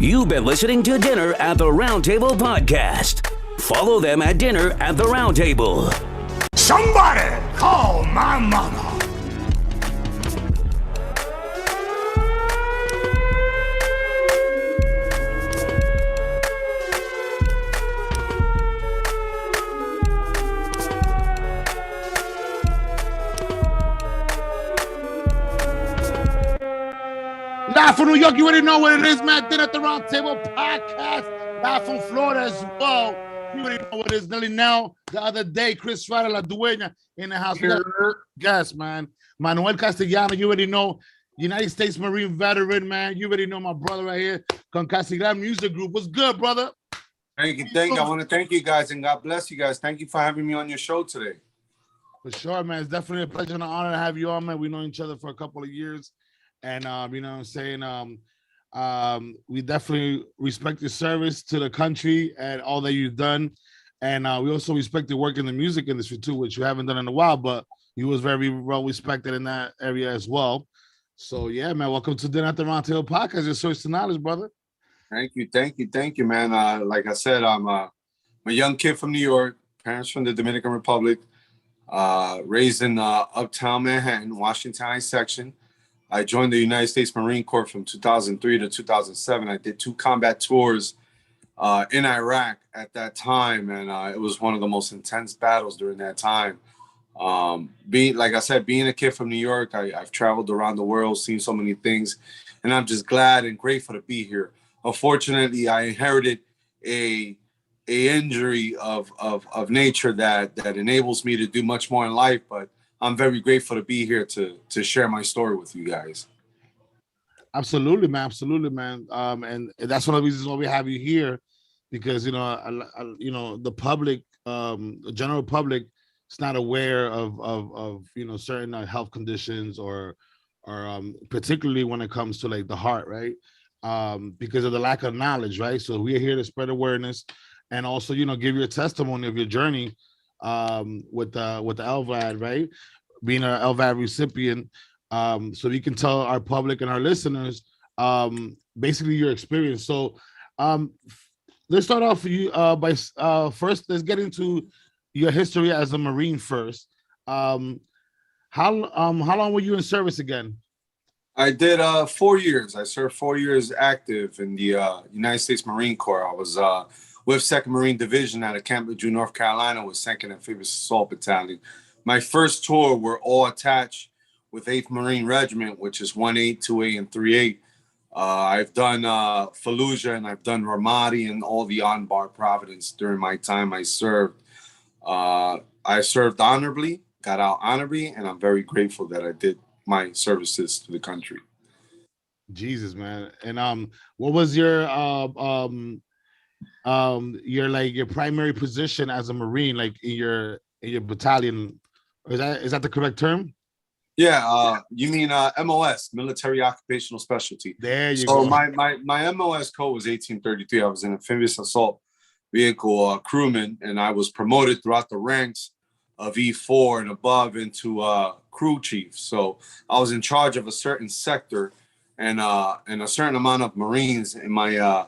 You've been listening to Dinner at the Roundtable podcast. Follow them at Dinner at the Roundtable. Somebody call my mama. Live from New York, you already know what it is, man. Dinner at the Roundtable podcast. Live from Florida as well. You already know what it is. Nelly Nell, the other day, Chris Ryder, La Dueña in the house. Yes, man. Manuel Castellano, you already know. United States Marine Veteran, man. You already know my brother right here. Con Castellano Music Group. What's good, brother? Thank you. Thank you. I want to thank you guys and God bless you guys. Thank you for having me on your show today. For sure, man. It's definitely a pleasure and an honor to have you on, man. We know each other for a couple of years. And you know what I'm saying? We definitely respect your service to the country and all that you've done. And we also respect your work in the music industry too, which you haven't done in a while, but you was very well respected in that area as well. So yeah, man, welcome to Dinner at the Roundtable podcast, your source to knowledge, brother. Thank you, man. Like I said, I'm a young kid from New York, parents from the Dominican Republic, raised in uptown Manhattan, Washington Heights section. I joined the United States Marine Corps from 2003 to 2007. I did 2 combat tours in Iraq at that time, and it was one of the most intense battles during that time. Being a kid from New York, I've traveled around the world, seen so many things, and I'm just glad and grateful to be here. Unfortunately, I inherited a injury of nature that enables me to do much more in life, but I'm very grateful to be here to share my story with you guys. Absolutely, man. Absolutely, man. And that's one of the reasons why we have you here, because you know, the public, the general public, is not aware of you know, certain health conditions or particularly when it comes to like the heart, right? Because of the lack of knowledge, right? So we're here to spread awareness and also, you know, give you a testimony of your journey with the LVAD, right? Being an LVAD recipient, so we can tell our public and our listeners basically your experience. So let's start off you by first, let's get into your history as a Marine first. How long were you in service again? I did 4 years. I served 4 years active in the United States Marine Corps. I was with 2nd Marine Division out of Camp Lejeune, North Carolina, with 2nd Amphibious Assault Battalion. My first tour were all attached with 8th Marine Regiment, which is 1-8, 2-8, and 3-8. I've done Fallujah and I've done Ramadi and all the on-bar Providence during my time I served. I served honorably, got out honorably, and I'm very grateful that I did my services to the country. Jesus, man. And what was your primary position as a Marine, like in your battalion? Is that the correct term? Yeah, you mean MOS, Military Occupational Specialty. There you go. So my MOS code was 1833. I was an amphibious assault vehicle crewman, and I was promoted throughout the ranks of E4 and above into crew chief. So I was in charge of a certain sector and a certain amount of Marines in my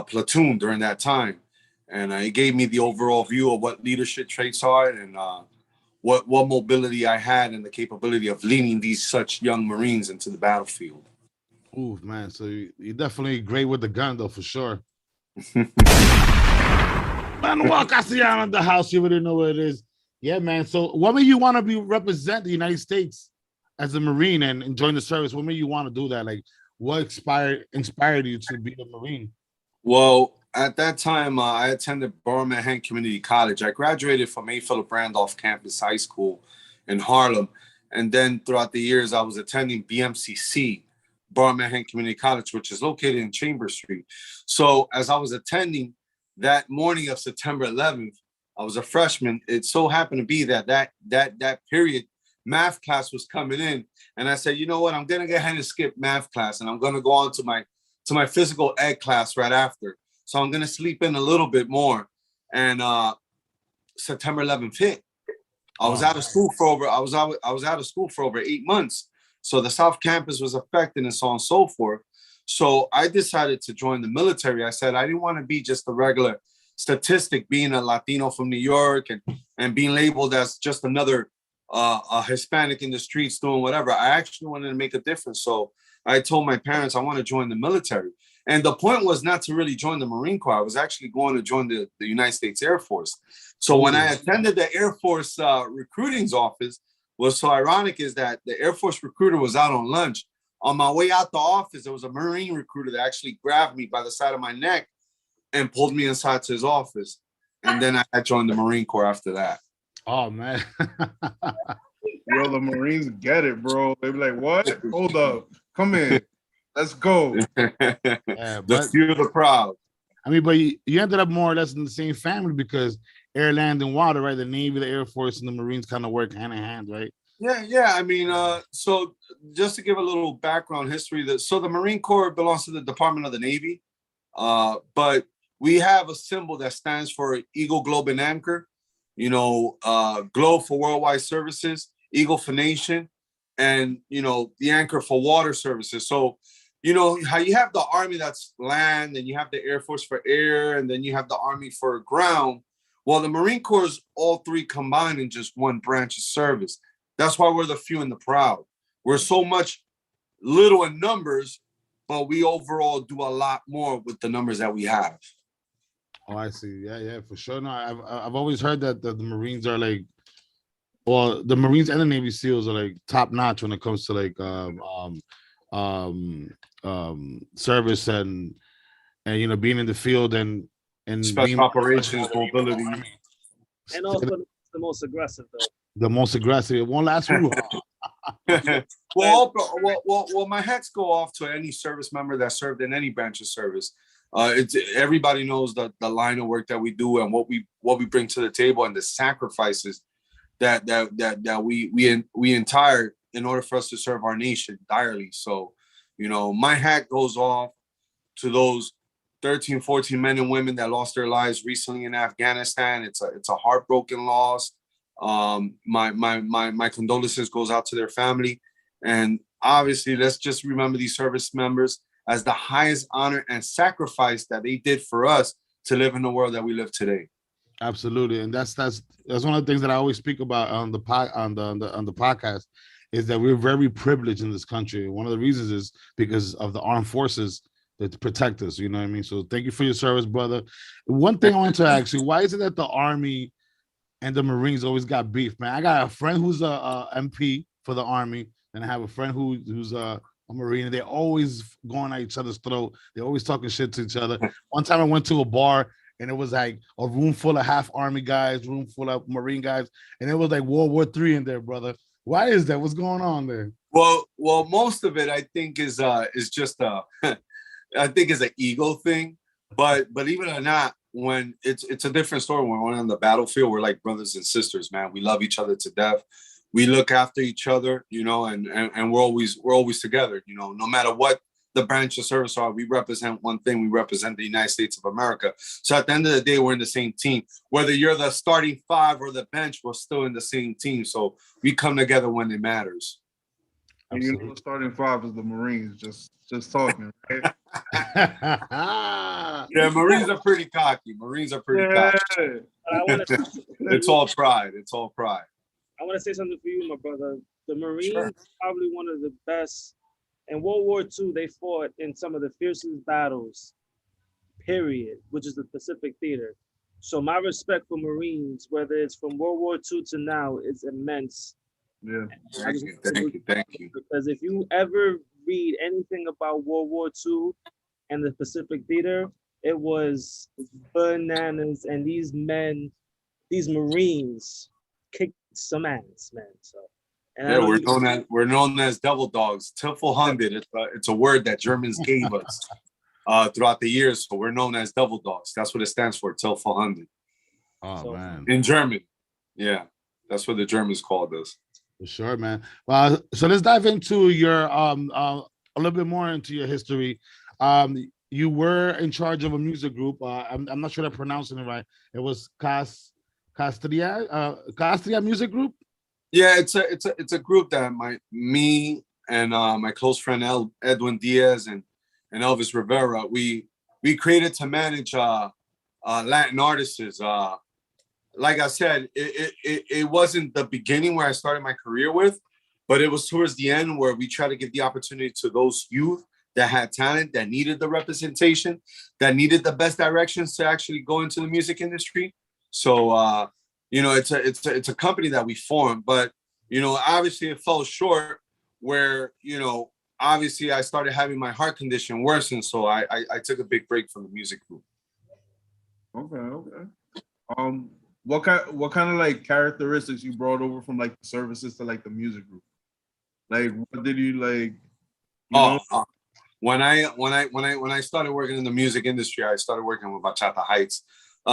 platoon during that time. And it gave me the overall view of what leadership traits are and what mobility I had and the capability of leading these such young Marines into the battlefield. Ooh, man. So you're definitely great with the gun, though, for sure. Manuel Castellanos in the house. You already know what it is. Yeah, man. So what made you want to represent the United States as a Marine and join the service? What made you want to do that? Like, what inspired you to be a Marine? Well, at that time, I attended Borough Manhattan Community College. I graduated from A. Philip Randolph Campus High School in Harlem. And then throughout the years, I was attending BMCC, Borough Manhattan Community College, which is located in Chambers Street. So as I was attending that morning of September 11th, I was a freshman. It so happened to be that period, math class was coming in. And I said, you know what, I'm going to go ahead and skip math class. And I'm going to go on to my physical ed class right after. So I'm going to sleep in a little bit more. And September 11th hit. I was out of school for over 8 months. So the South Campus was affected and so on and so forth. So I decided to join the military. I said I didn't want to be just a regular statistic, being a Latino from New York and being labeled as just another a Hispanic in the streets doing whatever. I actually wanted to make a difference. So I told my parents I want to join the military. And the point was not to really join the Marine Corps. I was actually going to join the United States Air Force. So when I attended the Air Force recruiting's office, what's so ironic is that the Air Force recruiter was out on lunch. On my way out the office, there was a Marine recruiter that actually grabbed me by the side of my neck and pulled me inside to his office. And then I joined the Marine Corps after that. Oh, man. Yo, the Marines get it, bro. They be like, what? Hold up. Come in. Let's go. Yeah, The few of the proud. I mean, but you ended up more or less in the same family because air, land, and water, right? The Navy, the Air Force, and the Marines kind of work hand in hand, right? Yeah. I mean, so just to give a little background history, so the Marine Corps belongs to the Department of the Navy, but we have a symbol that stands for Eagle, Globe, and Anchor. You know, Globe for Worldwide Services, Eagle for Nation, and, you know, the Anchor for Water Services. So, you know, how you have the Army that's land, and you have the Air Force for air, and then you have the Army for ground. Well, the Marine Corps is all three combined in just one branch of service. That's why we're the few and the proud. We're so much little in numbers, but we overall do a lot more with the numbers that we have. Oh, I see. Yeah, for sure. No, I've always heard that the Marines are like, well, the Marines and the Navy SEALs are like top notch when it comes to like service and you know, being in the field and Special operations, mobility, and also the most aggressive though. The most aggressive. It won't last for well, my hats go off to any service member that served in any branch of service. It's everybody knows the line of work that we do and what we bring to the table and the sacrifices that we entire in order for us to serve our nation direly. So, you know, my hat goes off to those 13, 14 men and women that lost their lives recently in Afghanistan. It's a heartbroken loss. My condolences goes out to their family, and obviously let's just remember these service members as the highest honor and sacrifice that they did for us to live in the world that we live today. Absolutely, and that's one of the things that I always speak about on the podcast is that we're very privileged in this country. One of the reasons is because of the armed forces that protect us. You know what I mean? So thank you for your service, brother. One thing I want to ask you: why is it that the Army and the Marines always got beef, man? I got a friend who's a MP for the Army, and I have a friend who's a Marine, and they're always going at each other's throat. They're always talking shit to each other. One time I went to a bar, and it was like a room full of half Army guys, room full of Marine guys, and it was like World War III in there, brother. Why is that? What's going on there? Well, most of it I think is just I think is an ego thing, but believe it or not, when it's a different story. When we're on the battlefield, we're like brothers and sisters, man. We love each other to death. We look after each other, you know, and we're always together, you know, no matter what the branch of service are. We represent one thing. We represent the United States of America. So at the end of the day, we're in the same team. Whether you're the starting five or the bench, we're still in the same team. So we come together when it matters. You know, the starting five is the Marines. Just talking. Right? Yeah, Marines are pretty cocky. Cocky. It's all pride. I want to say something for you, my brother. The Marines Sure. probably one of the best. In World War II, they fought in some of the fiercest battles, period, which is the Pacific Theater. So my respect for Marines, whether it's from World War II to now, is immense. Yeah. Thank you. Because if you ever read anything about World War II and the Pacific Theater, it was bananas, and these Marines kicked some ass, man. So, and Yeah, we're known as devil dogs. Tilfelhundet. It's a word that Germans gave us throughout the years. So we're known as devil dogs. That's what it stands for, Tilfelhundet. Oh, man. In German. Yeah, that's what the Germans called us. For sure, man. Well, so let's dive into your a little bit more into your history. You were in charge of a music group. I'm not sure I'm pronouncing it right. It was Castilla Music Group. Yeah, it's a group that me and my close friend Edwin Diaz and and Elvis Rivera, we created to manage Latin artists. Like I said, it wasn't the beginning where I started my career with, but it was towards the end where we try to give the opportunity to those youth that had talent, that needed the representation, that needed the best directions to actually go into the music industry. So, you know, it's a company that we formed, but, you know, obviously it fell short where, you know, obviously I started having my heart condition worsen. So I took a big break from the music group. Okay. What kind of like characteristics you brought over from like the services to like the music group? Like, what did you like? When I started working in the music industry, I started working with Bachata Heights.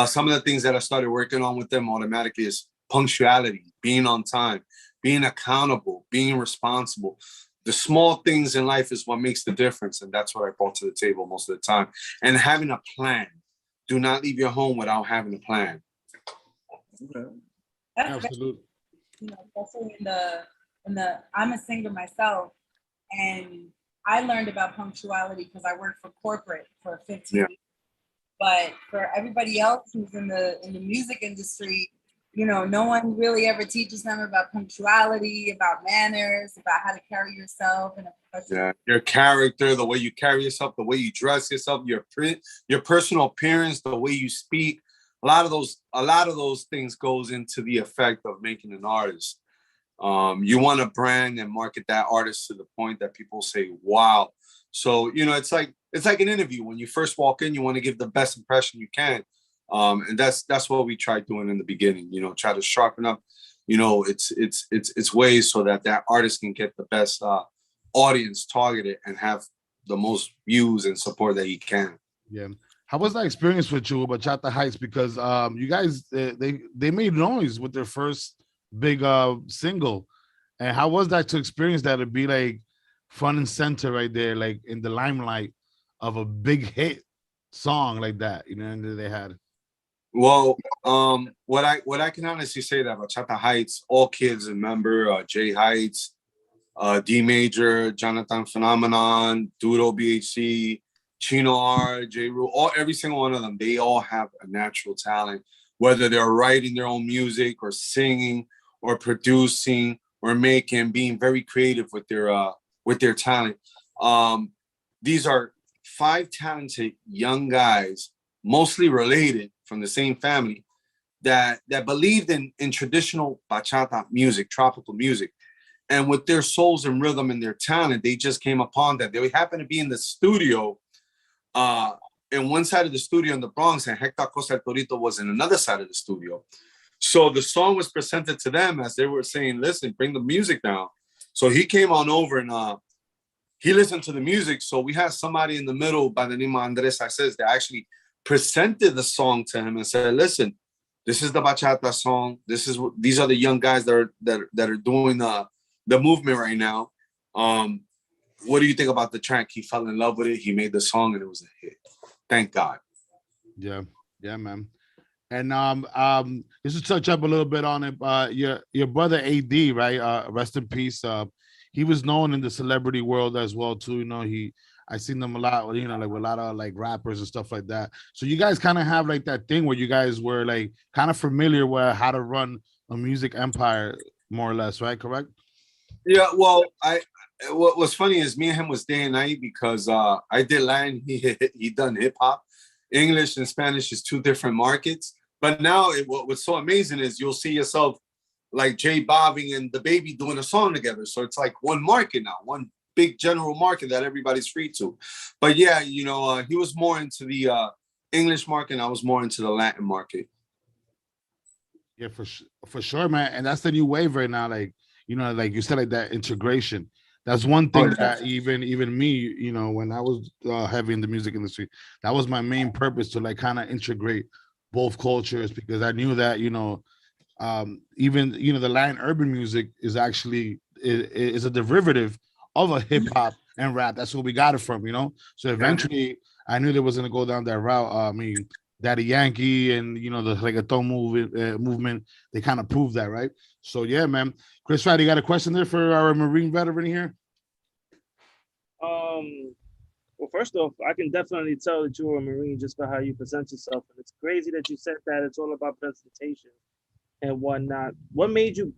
Some of the things that I started working on with them automatically is punctuality, being on time, being accountable, being responsible. The small things in life is what makes the difference, and that's what I brought to the table most of the time. And having a plan. Do not leave your home without having a plan. Okay. Absolutely. You know, especially in the I'm a singer myself, and I learned about punctuality because I worked for corporate for 15 years. But for everybody else who's in the music industry, you know, no one really ever teaches them about punctuality, about manners, about how to carry yourself in a professional. Yeah, your character, the way you carry yourself, the way you dress yourself, your personal appearance, the way you speak. A lot of those things goes into the effect of making an artist. You want to brand and market that artist to the point that people say, wow. So, you know, it's like an interview. When you first walk in, you want to give the best impression you can. And that's what we tried doing in the beginning, you know, try to sharpen up, you know, it's ways so that artist can get the best audience targeted and have the most views and support that he can. Yeah. How was that experience with you, Bachata Heights? Because you guys, they made noise with their first big single. And how was that to experience that, to be like front and center right there, like in the limelight of a big hit song like that, you know, and they had? Well, what I can honestly say that Bachata Heights, all kids remember Jay Heights, D Major, Jonathan Phenomenon, Dudo BHC, Chino R, J Rule, every single one of them, they all have a natural talent, whether they're writing their own music or singing or producing or being very creative with their talent. These are 5 talented young guys, mostly related from the same family, that believed in traditional bachata music, tropical music. And with their souls and rhythm and their talent, they just came upon that. They happened to be in the studio, in one side of the studio in the Bronx, and Hector Costa El Torito was in another side of the studio. So the song was presented to them as they were saying, listen, bring the music down. So he came on over and he listened to the music. So we had somebody in the middle by the name of Andres Sanchez that actually presented the song to him and said, listen, this is the bachata song. These are the young guys that are doing the movement right now. What do you think about the track? He fell in love with it. He made the song and it was a hit. Thank God. Yeah, man. And just to touch up a little bit on it, your brother AD, right? Rest in peace. He was known in the celebrity world as well too. You know, I seen them a lot, you know, like with a lot of like rappers and stuff like that. So you guys kind of have like that thing where you guys were like kind of familiar with how to run a music empire, more or less, right? Correct? Yeah. Well, what was funny is me and him was day and night because I did Latin, he done hip hop. English and Spanish is 2 different markets. But now what's so amazing is you'll see yourself like J Bobbing and the Baby doing a song together. So it's like one market now, one big general market that everybody's free to. But yeah, you know, he was more into the English market and I was more into the Latin market. Yeah, for sure, man. And that's the new wave right now. Like, you know, like you said, like that integration. That's one thing that even me, you know, when I was heavy in the music industry, that was my main purpose, to like kind of integrate both cultures, because I knew that, you know, even, you know, the Latin urban music is actually is a derivative of a hip hop and rap. That's where we got it from, you know. So eventually, I knew there was gonna go down that route. I mean, Daddy Yankee and, you know, the reggaeton movement, they kind of proved that, right? So yeah, man. Chris Wright, you got a question there for our Marine veteran here? Well, first off, I can definitely tell that you're a Marine just by how you present yourself. And it's crazy that you said that it's all about presentation and whatnot. What made you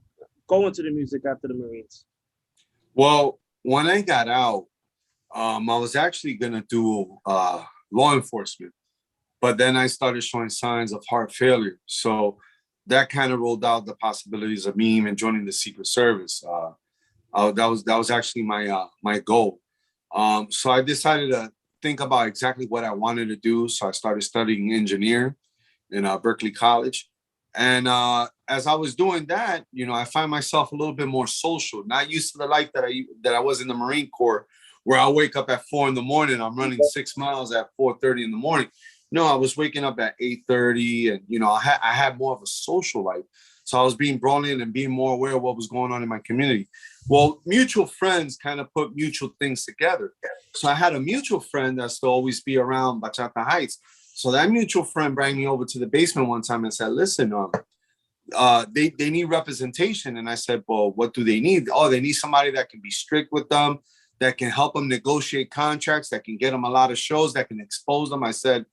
go into the music after the Marines? Well, when I got out, I was actually gonna do law enforcement, but then I started showing signs of heart failure. So that kind of rolled out the possibilities of me even joining the Secret Service. That was actually my goal. So I decided to think about exactly what I wanted to do. So I started studying engineering in Berkeley College. And as I was doing that, I find myself a little bit more social, not used to the life that I was in the Marine Corps, where I wake up at 4 a.m. I'm running 6 miles at 4:30 in the morning. No, I was waking up at 8:30, and I had more of a social life. So I was being brought in and being more aware of what was going on in my community. Well, mutual friends kind of put mutual things together. So I had a mutual friend that's to always be around Bachata Heights. So that mutual friend brought me over to the basement one time and said, listen, they need representation. And I said, well, what do they need? Oh, they need somebody that can be strict with them, that can help them negotiate contracts, that can get them a lot of shows, that can expose them. I said,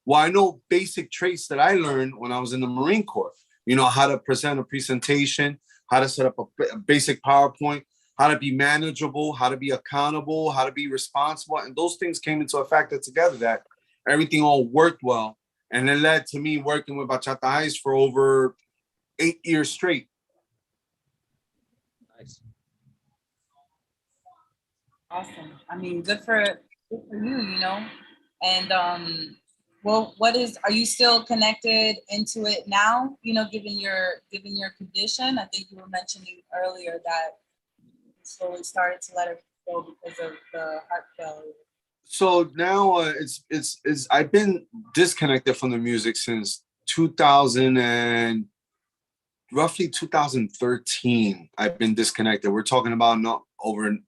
well, I know basic traits that I learned when I was in the Marine Corps. How to present a presentation, how to set up a basic PowerPoint, how to be manageable, how to be accountable, how to be responsible. And those things came into a factor together that everything all worked well. And it led to me working with Bachata Heights for over 8 years straight. Nice. Awesome. I mean, good for you, And well, are you still connected into it now? Given your condition, I think you were mentioning earlier that you slowly started to let it go because of the heart failure. So now it's I've been disconnected from the music since 2000 and roughly 2013. I've been disconnected. We're talking about not over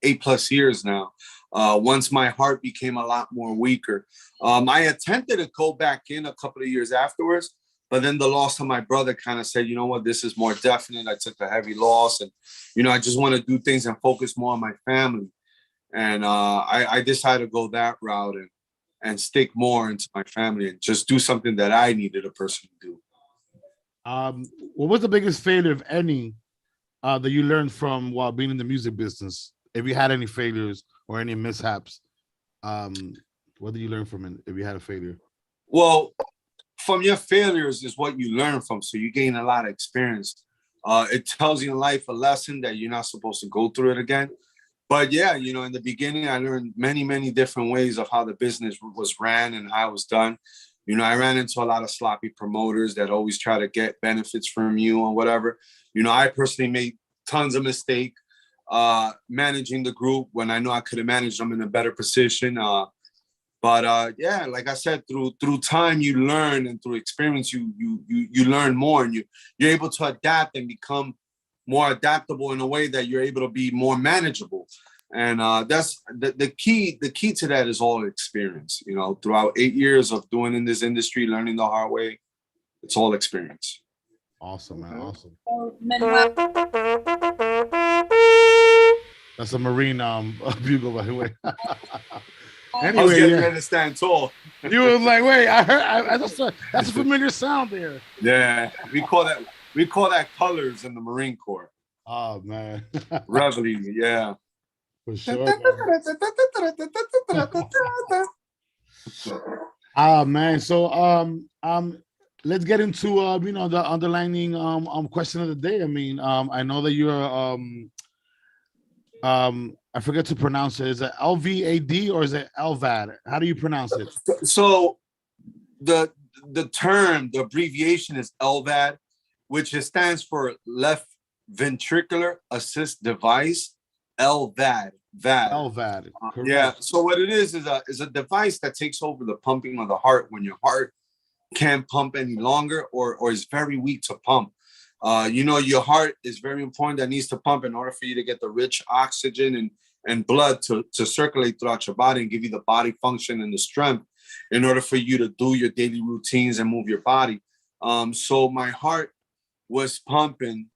8+ years now. Once my heart became a lot more weaker. I attempted to go back in a couple of years afterwards, but then the loss of my brother kind of said, you know what, this is more definite. I took a heavy loss and, I just want to do things and focus more on my family. And I decided to go that route and stick more into my family and just do something that I needed a person to do. What was the biggest failure, if any, that you learned from while being in the music business? If you had any failures or any mishaps, what did you learn from it if you had a failure? Well, from your failures is what you learn from. So you gain a lot of experience. It tells you in life a lesson that you're not supposed to go through it again. But yeah, in the beginning, I learned many, many different ways of how the business was ran and how it was done. I ran into a lot of sloppy promoters that always try to get benefits from you or whatever. I personally made tons of mistakes managing the group when I know I could have managed them in a better position. But yeah, like I said, through time you learn, and through experience you learn more, and you're able to adapt and become more adaptable in a way that you're able to be more manageable. And that's the key. The key to that is all experience. Throughout 8 years of doing in this industry, learning the hard way, it's all experience. Awesome, man. Awesome. So, Manuel, That's a Marine bugle, by the way. I was Anyway, getting yeah. ready to stand tall. You were like, wait, I heard. That's a familiar sound there. Yeah, we call that colors in the Marine Corps. Oh man, Reveille, yeah. for sure. Man. So let's get into the underlining question of the day. I mean, I know that you're I forget to pronounce it. Is it LVAD or is it LVAD? How do you pronounce it? So the term, the abbreviation is LVAD, which stands for left ventricular assist device. LVAD. LVAD. Yeah. So what it is a device that takes over the pumping of the heart when your heart can't pump any longer or is very weak to pump. Your heart is very important, that needs to pump in order for you to get the rich oxygen and blood to circulate throughout your body and give you the body function and the strength in order for you to do your daily routines and move your body. So my heart was pumping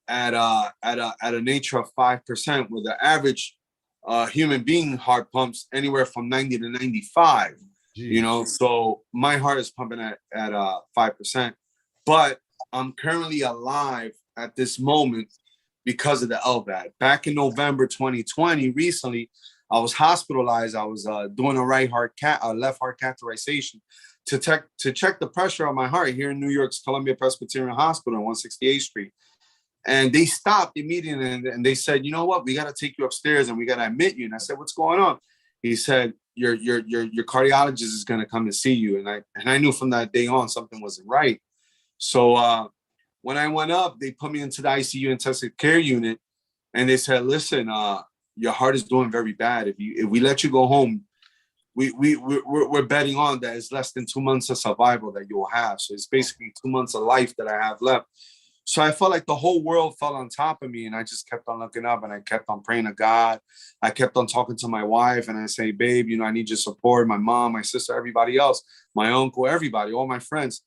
at a nature of 5%, with the average human being heart pumps anywhere from 90 to 95. You know, so my heart is pumping at 5%, but I'm currently alive at this moment because of the LVAD. Back in November 2020, recently, I was hospitalized. I was doing a left heart catheterization to check the pressure on my heart here in New York's Columbia Presbyterian Hospital on 168th Street. And they stopped immediately and they said, you know what, we got to take you upstairs and we got to admit you. And I said, what's going on? He said, your cardiologist is going to come to see you. And I knew from that day on something wasn't right. So when I went up, they put me into the ICU intensive care unit, and they said, listen, your heart is doing very bad. If we let you go home, we're betting on that it's less than 2 months of survival that you'll have. So it's basically 2 months of life that I have left. So I felt like the whole world fell on top of me, and I just kept on looking up, and I kept on praying to God. I kept on talking to my wife, and I say, babe, you know, I need your support. My mom, my sister, everybody else, my uncle, everybody, all my friends.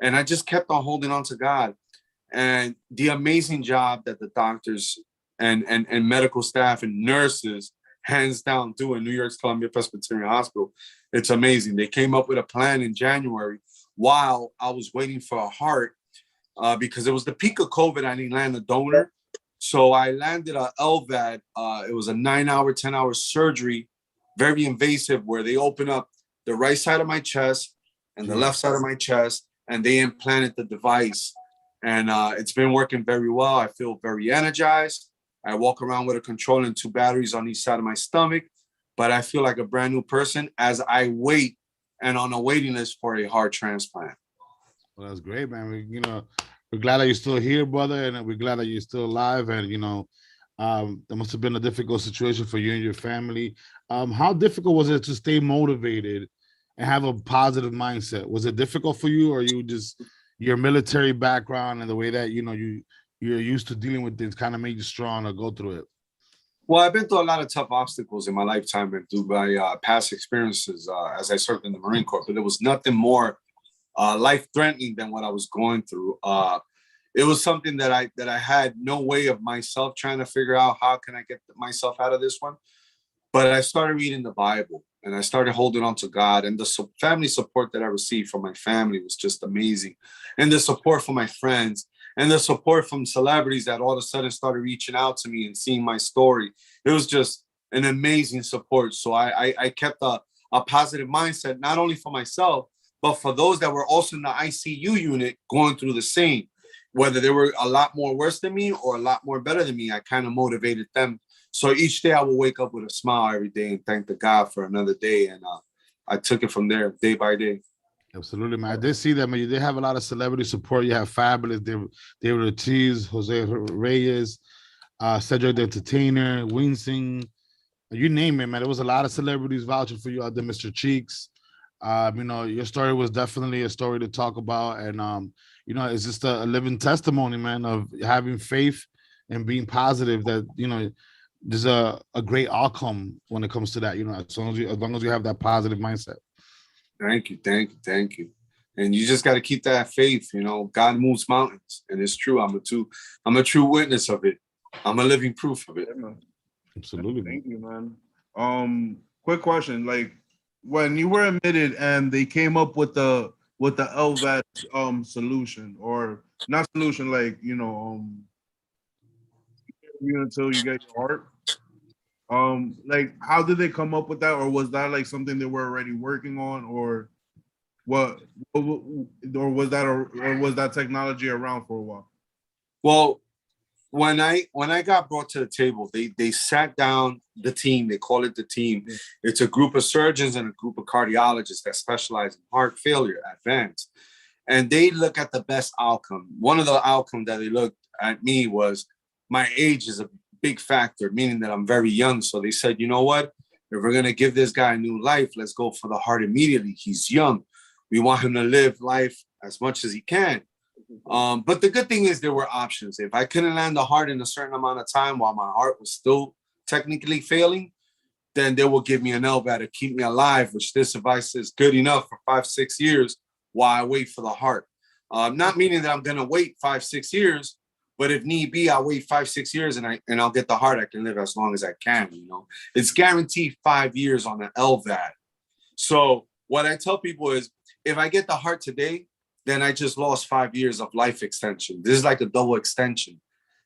And I just kept on holding on to God. And the amazing job that the doctors and medical staff and nurses, hands down, do in New York's Columbia Presbyterian Hospital, it's amazing. They came up with a plan in January while I was waiting for a heart. Because it was the peak of COVID, I didn't land a donor. So I landed a LVAD. It was a 9-hour, 10-hour surgery, very invasive, where they open up the right side of my chest and the left side of my chest, and they implanted the device. And it's been working very well. I feel very energized. I walk around with a control and 2 batteries on each side of my stomach, but I feel like a brand new person as I wait and on a waiting list for a heart transplant. Well, that's great, man. We're glad that you're still here, brother, and we're glad that you're still alive. And that must have been a difficult situation for you and your family. How difficult was it to stay motivated and have a positive mindset? Was it difficult for you, or you just your military background and the way that you're used to dealing with things kind of made you strong to go through it? Well, I've been through a lot of tough obstacles in my lifetime and through my past experiences as I served in the Marine Corps, but there was nothing more life-threatening than what I was going through. It was something that I had no way of myself trying to figure out how can I get myself out of this one. But I started reading the Bible, and I started holding on to God, and the family support that I received from my family was just amazing. And the support from my friends and the support from celebrities that all of a sudden started reaching out to me and seeing my story. It was just an amazing support. So I kept a positive mindset, not only for myself, but for those that were also in the ICU unit going through the same, whether they were a lot more worse than me or a lot more better than me, I kind of motivated them. So each day I would wake up with a smile every day and thank the God for another day. And I took it from there day by day. Absolutely, man. I did see that, man. You did have a lot of celebrity support. You have Fabulous, David Ortiz, Jose Reyes, Cedric the Entertainer, Winsing, you name it, man. There was a lot of celebrities vouching for you out there, Mr. Cheeks. Your story was definitely a story to talk about. And, it's just a living testimony, man, of having faith and being positive that, there's a great outcome when it comes to that, as long as you have that positive mindset. Thank you. And you just got to keep that faith. God moves mountains, and it's true. I'm a true witness of it. I'm a living proof of it. Absolutely. Thank you, man. Quick question. Like, when you were admitted and they came up with the LVAD solution, or not solution, like, until you get your heart. Like, how did they come up with that, or was that like something they were already working on, or what, or was that technology around for a while? Well, when I got brought to the table, they sat down the team. They call it the team. Yeah. It's a group of surgeons and a group of cardiologists that specialize in heart failure, advanced, and they look at the best outcome. One of the outcomes that they looked at me was my age is a big factor, meaning that I'm very young. So they said, you know what? If we're gonna give this guy a new life, let's go for the heart immediately. He's young. We want him to live life as much as he can. But the good thing is there were options. If I couldn't land the heart in a certain amount of time while my heart was still technically failing, then they will give me an LVAD to keep me alive, which this device is good enough for 5-6 years while I wait for the heart. Not meaning that I'm going to wait 5-6 years, But if need be, I'll wait 5-6 years and I'll get the heart. I can live as long as I can, you know. It's guaranteed 5 years on an LVAD. So what I tell people is, if I get the heart today, then I just lost 5 years of life extension. This is like a double extension.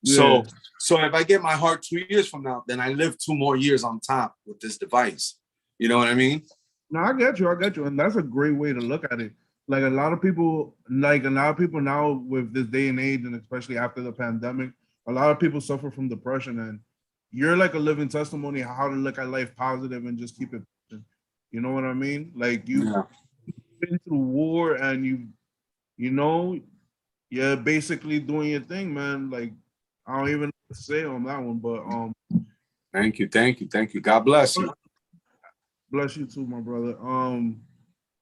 Yeah. So if I get my heart 2 years from now, then I live 2 more years on top with this device. You know what I mean? No, I get you. And that's a great way to look at it. Like a lot of people now with this day and age, and especially after the pandemic, a lot of people suffer from depression, and you're like a living testimony how to look at life positive and just keep it. You know what I mean? Like you've been through war, and you're basically doing your thing, man. Like I don't even know what to say on that one, but Thank you. God bless you. bless you too, my brother.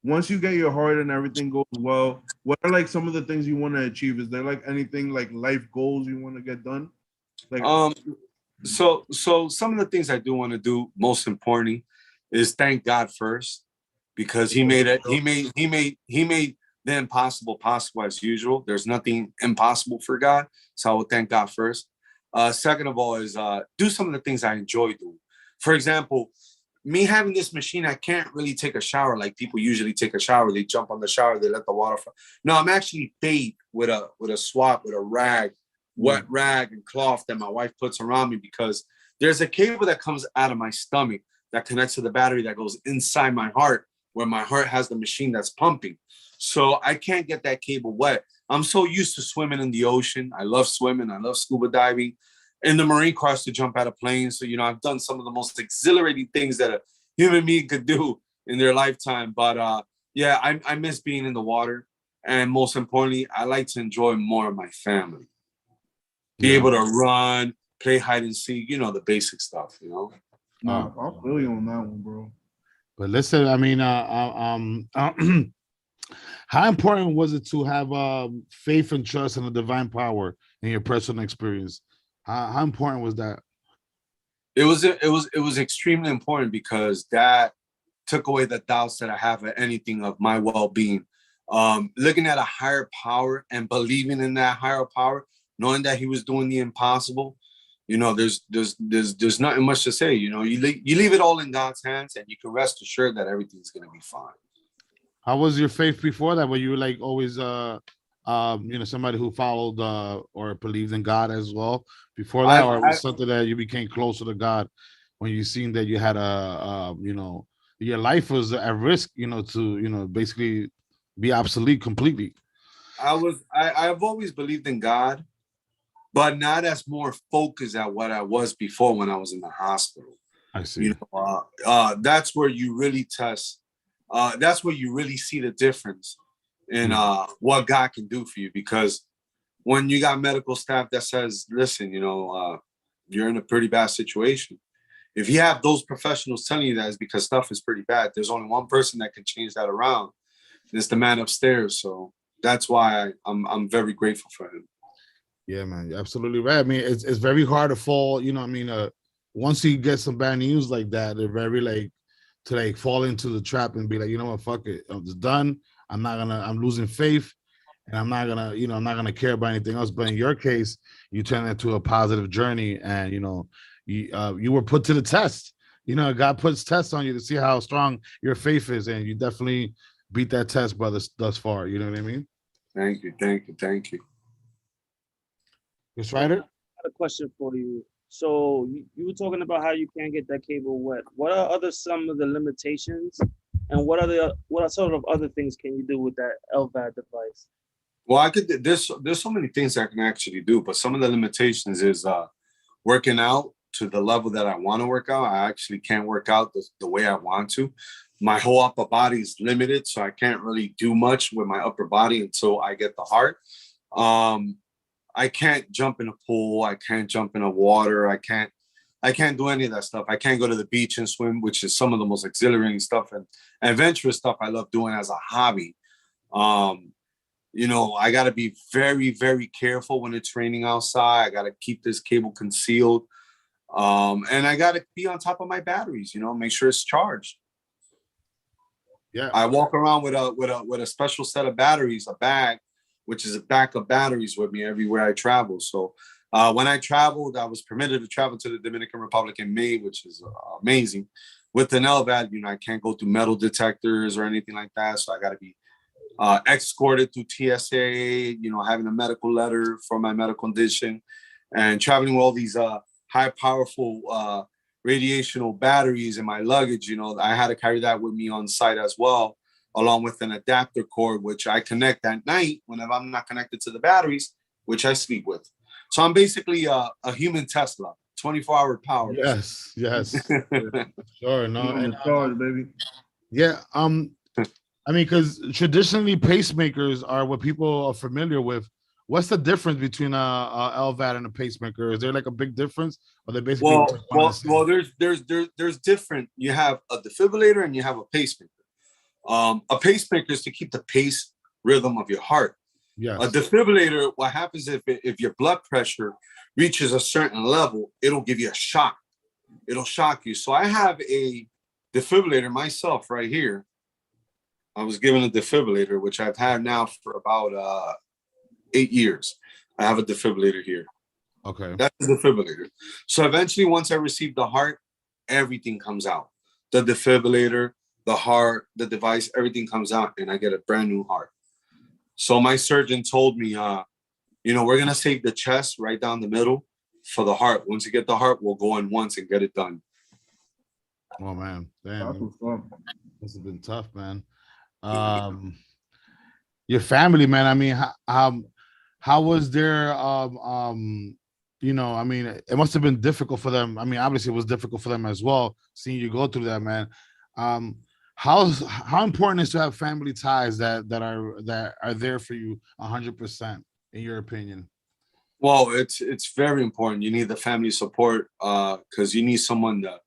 Once you get your heart and everything goes well, what are like some of the things you want to achieve? Is there like anything like life goals you want to get done? Like So some of the things I do want to do, most importantly, is thank God first, because he made the impossible possible as usual. There's nothing impossible for God. So I will thank God first. Second of all is do some of the things I enjoy doing. For example, me having this machine, I can't really take a shower like people usually take a shower. They jump on the shower, they let the water fall. No, I'm actually bathed with a swab, with a rag, wet rag and cloth that my wife puts around me, because there's a cable that comes out of my stomach that connects to the battery that goes inside my heart, where my heart has the machine that's pumping. So I can't get that cable wet. I'm so used to swimming in the ocean. I love swimming. I love scuba diving. In the Marine Corps, to jump out of planes. So, I've done some of the most exhilarating things that a human being could do in their lifetime. But I miss being in the water. And most importantly, I like to enjoy more of my family. Be able to run, play hide and seek, the basic stuff, No, I'll feel you on that one, bro. But listen, I mean, how important was it to have faith and trust in the divine power in your personal experience? How important was that? It was extremely important, because that took away the doubts that I have of anything of my well-being. Looking at a higher power and believing in that higher power, knowing that he was doing the impossible, there's nothing much to say. You leave it all in God's hands, and you can rest assured that everything's gonna be fine. How was your faith before that? Were you like always somebody who followed or believed in God as well before that, or was something that you became closer to God when you seen that you had your life was at risk, to basically be obsolete completely? I've always believed in God, but not as more focused at what I was before when I was in the hospital. I see. That's where you really test. That's where you really see the difference in what God can do for you. Because when you got medical staff that says, listen, you're in a pretty bad situation. If you have those professionals telling you that, it's because stuff is pretty bad. There's only one person that can change that around. It's the man upstairs. So that's why I'm very grateful for him. Yeah, man, you're absolutely right. I mean, it's very hard to fall, once you get some bad news like that, they're very to fall into the trap and be like, you know what, fuck it, I'm just done. I'm losing faith, and I'm not gonna care about anything else. But in your case, you turned it to a positive journey, and you were put to the test. God puts tests on you to see how strong your faith is, and you definitely beat that test, brother, thus far. You know what I mean? Thank you. Yes, Ryder? I got a question for you. So you were talking about how you can't get that cable wet. What are some of the limitations, and what are sort of other things can you do with that LVAD device? Well, there's so many things I can actually do, but some of the limitations is working out to the level that I want to work out. I actually can't work out the way I want to. My whole upper body is limited, so I can't really do much with my upper body until I get the heart. I can't jump in a pool. I can't jump in the water. I can't do any of that stuff. I can't go to the beach and swim, which is some of the most exhilarating stuff and adventurous stuff I love doing as a hobby. I got to be very, very careful when it's raining outside. I got to keep this cable concealed. And I got to be on top of my batteries, make sure it's charged. Yeah. I walk around with a special set of batteries, a bag which is a backup batteries with me everywhere I travel. So when I traveled, I was permitted to travel to the Dominican Republic in May, which is amazing. With an LVAD, I can't go through metal detectors or anything like that. So I got to be escorted through TSA, having a medical letter for my medical condition, and traveling with all these high powerful radiational batteries in my luggage. I had to carry that with me on site as well, along with an adapter cord, which I connect at night whenever I'm not connected to the batteries, which I sleep with. So I'm basically a human Tesla, 24-hour power. Yes. Sure. No. On the charge, baby. Yeah. Because traditionally pacemakers are what people are familiar with. What's the difference between a LVAD and a pacemaker? Is there like a big difference, or they basically well, there's different. You have a defibrillator and you have a pacemaker. A pacemaker is to keep the pace rhythm of your heart. Yes. A defibrillator, what happens if your blood pressure reaches a certain level, it'll give you a shock. It'll shock you. So I have a defibrillator myself right here. I was given a defibrillator, which I've had now for about 8 years. I have a defibrillator here. Okay. That's the defibrillator. So eventually, once I receive the heart, everything comes out. The defibrillator, the heart, the device, everything comes out, and I get a brand new heart. So my surgeon told me, we're going to save the chest right down the middle for the heart. Once you get the heart, we'll go in once and get it done. Oh, man. Damn. This has been tough, man. Your family, man. I mean, how was their, it must have been difficult for them. I mean, obviously it was difficult for them as well, seeing you go through that, man. How important is to have family ties that are there for you 100%, in your opinion? Well, it's very important. You need the family support because you need someone to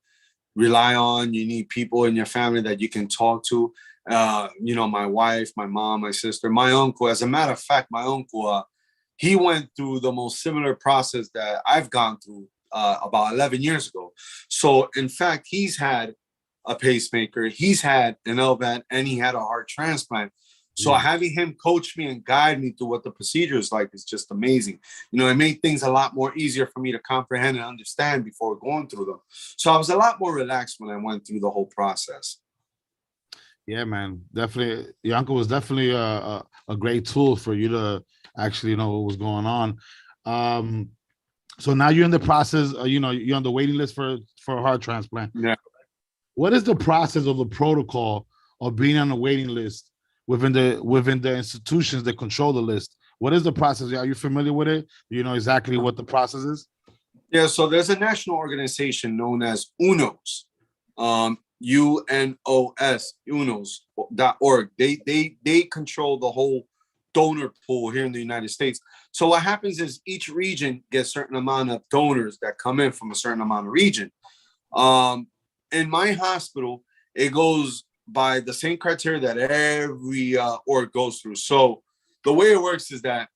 rely on. You need people in your family that you can talk to. My wife, my mom, my sister, my uncle. As a matter of fact, my uncle, he went through the most similar process that I've gone through about 11 years ago. So, in fact, he's had a pacemaker, he's had an LVAD, and he had a heart transplant. So having him coach me and guide me through what the procedure is like is just amazing. It made things a lot more easier for me to comprehend and understand before going through them. So I was a lot more relaxed when I went through the whole process. Yeah, man, definitely. Your uncle was definitely a great tool for you to actually know what was going on. So now you're in the process, you're on the waiting list for a heart transplant. Yeah. What is the process of the protocol of being on the waiting list within the institutions that control the list? What is the process? Are you familiar with it? Do you know exactly what the process is? Yeah, so there's a national organization known as UNOS, UNOS, UNOS.org. They control the whole donor pool here in the United States. So what happens is each region gets a certain amount of donors that come in from a certain amount of region. In my hospital, it goes by the same criteria that every org goes through. So the way it works is that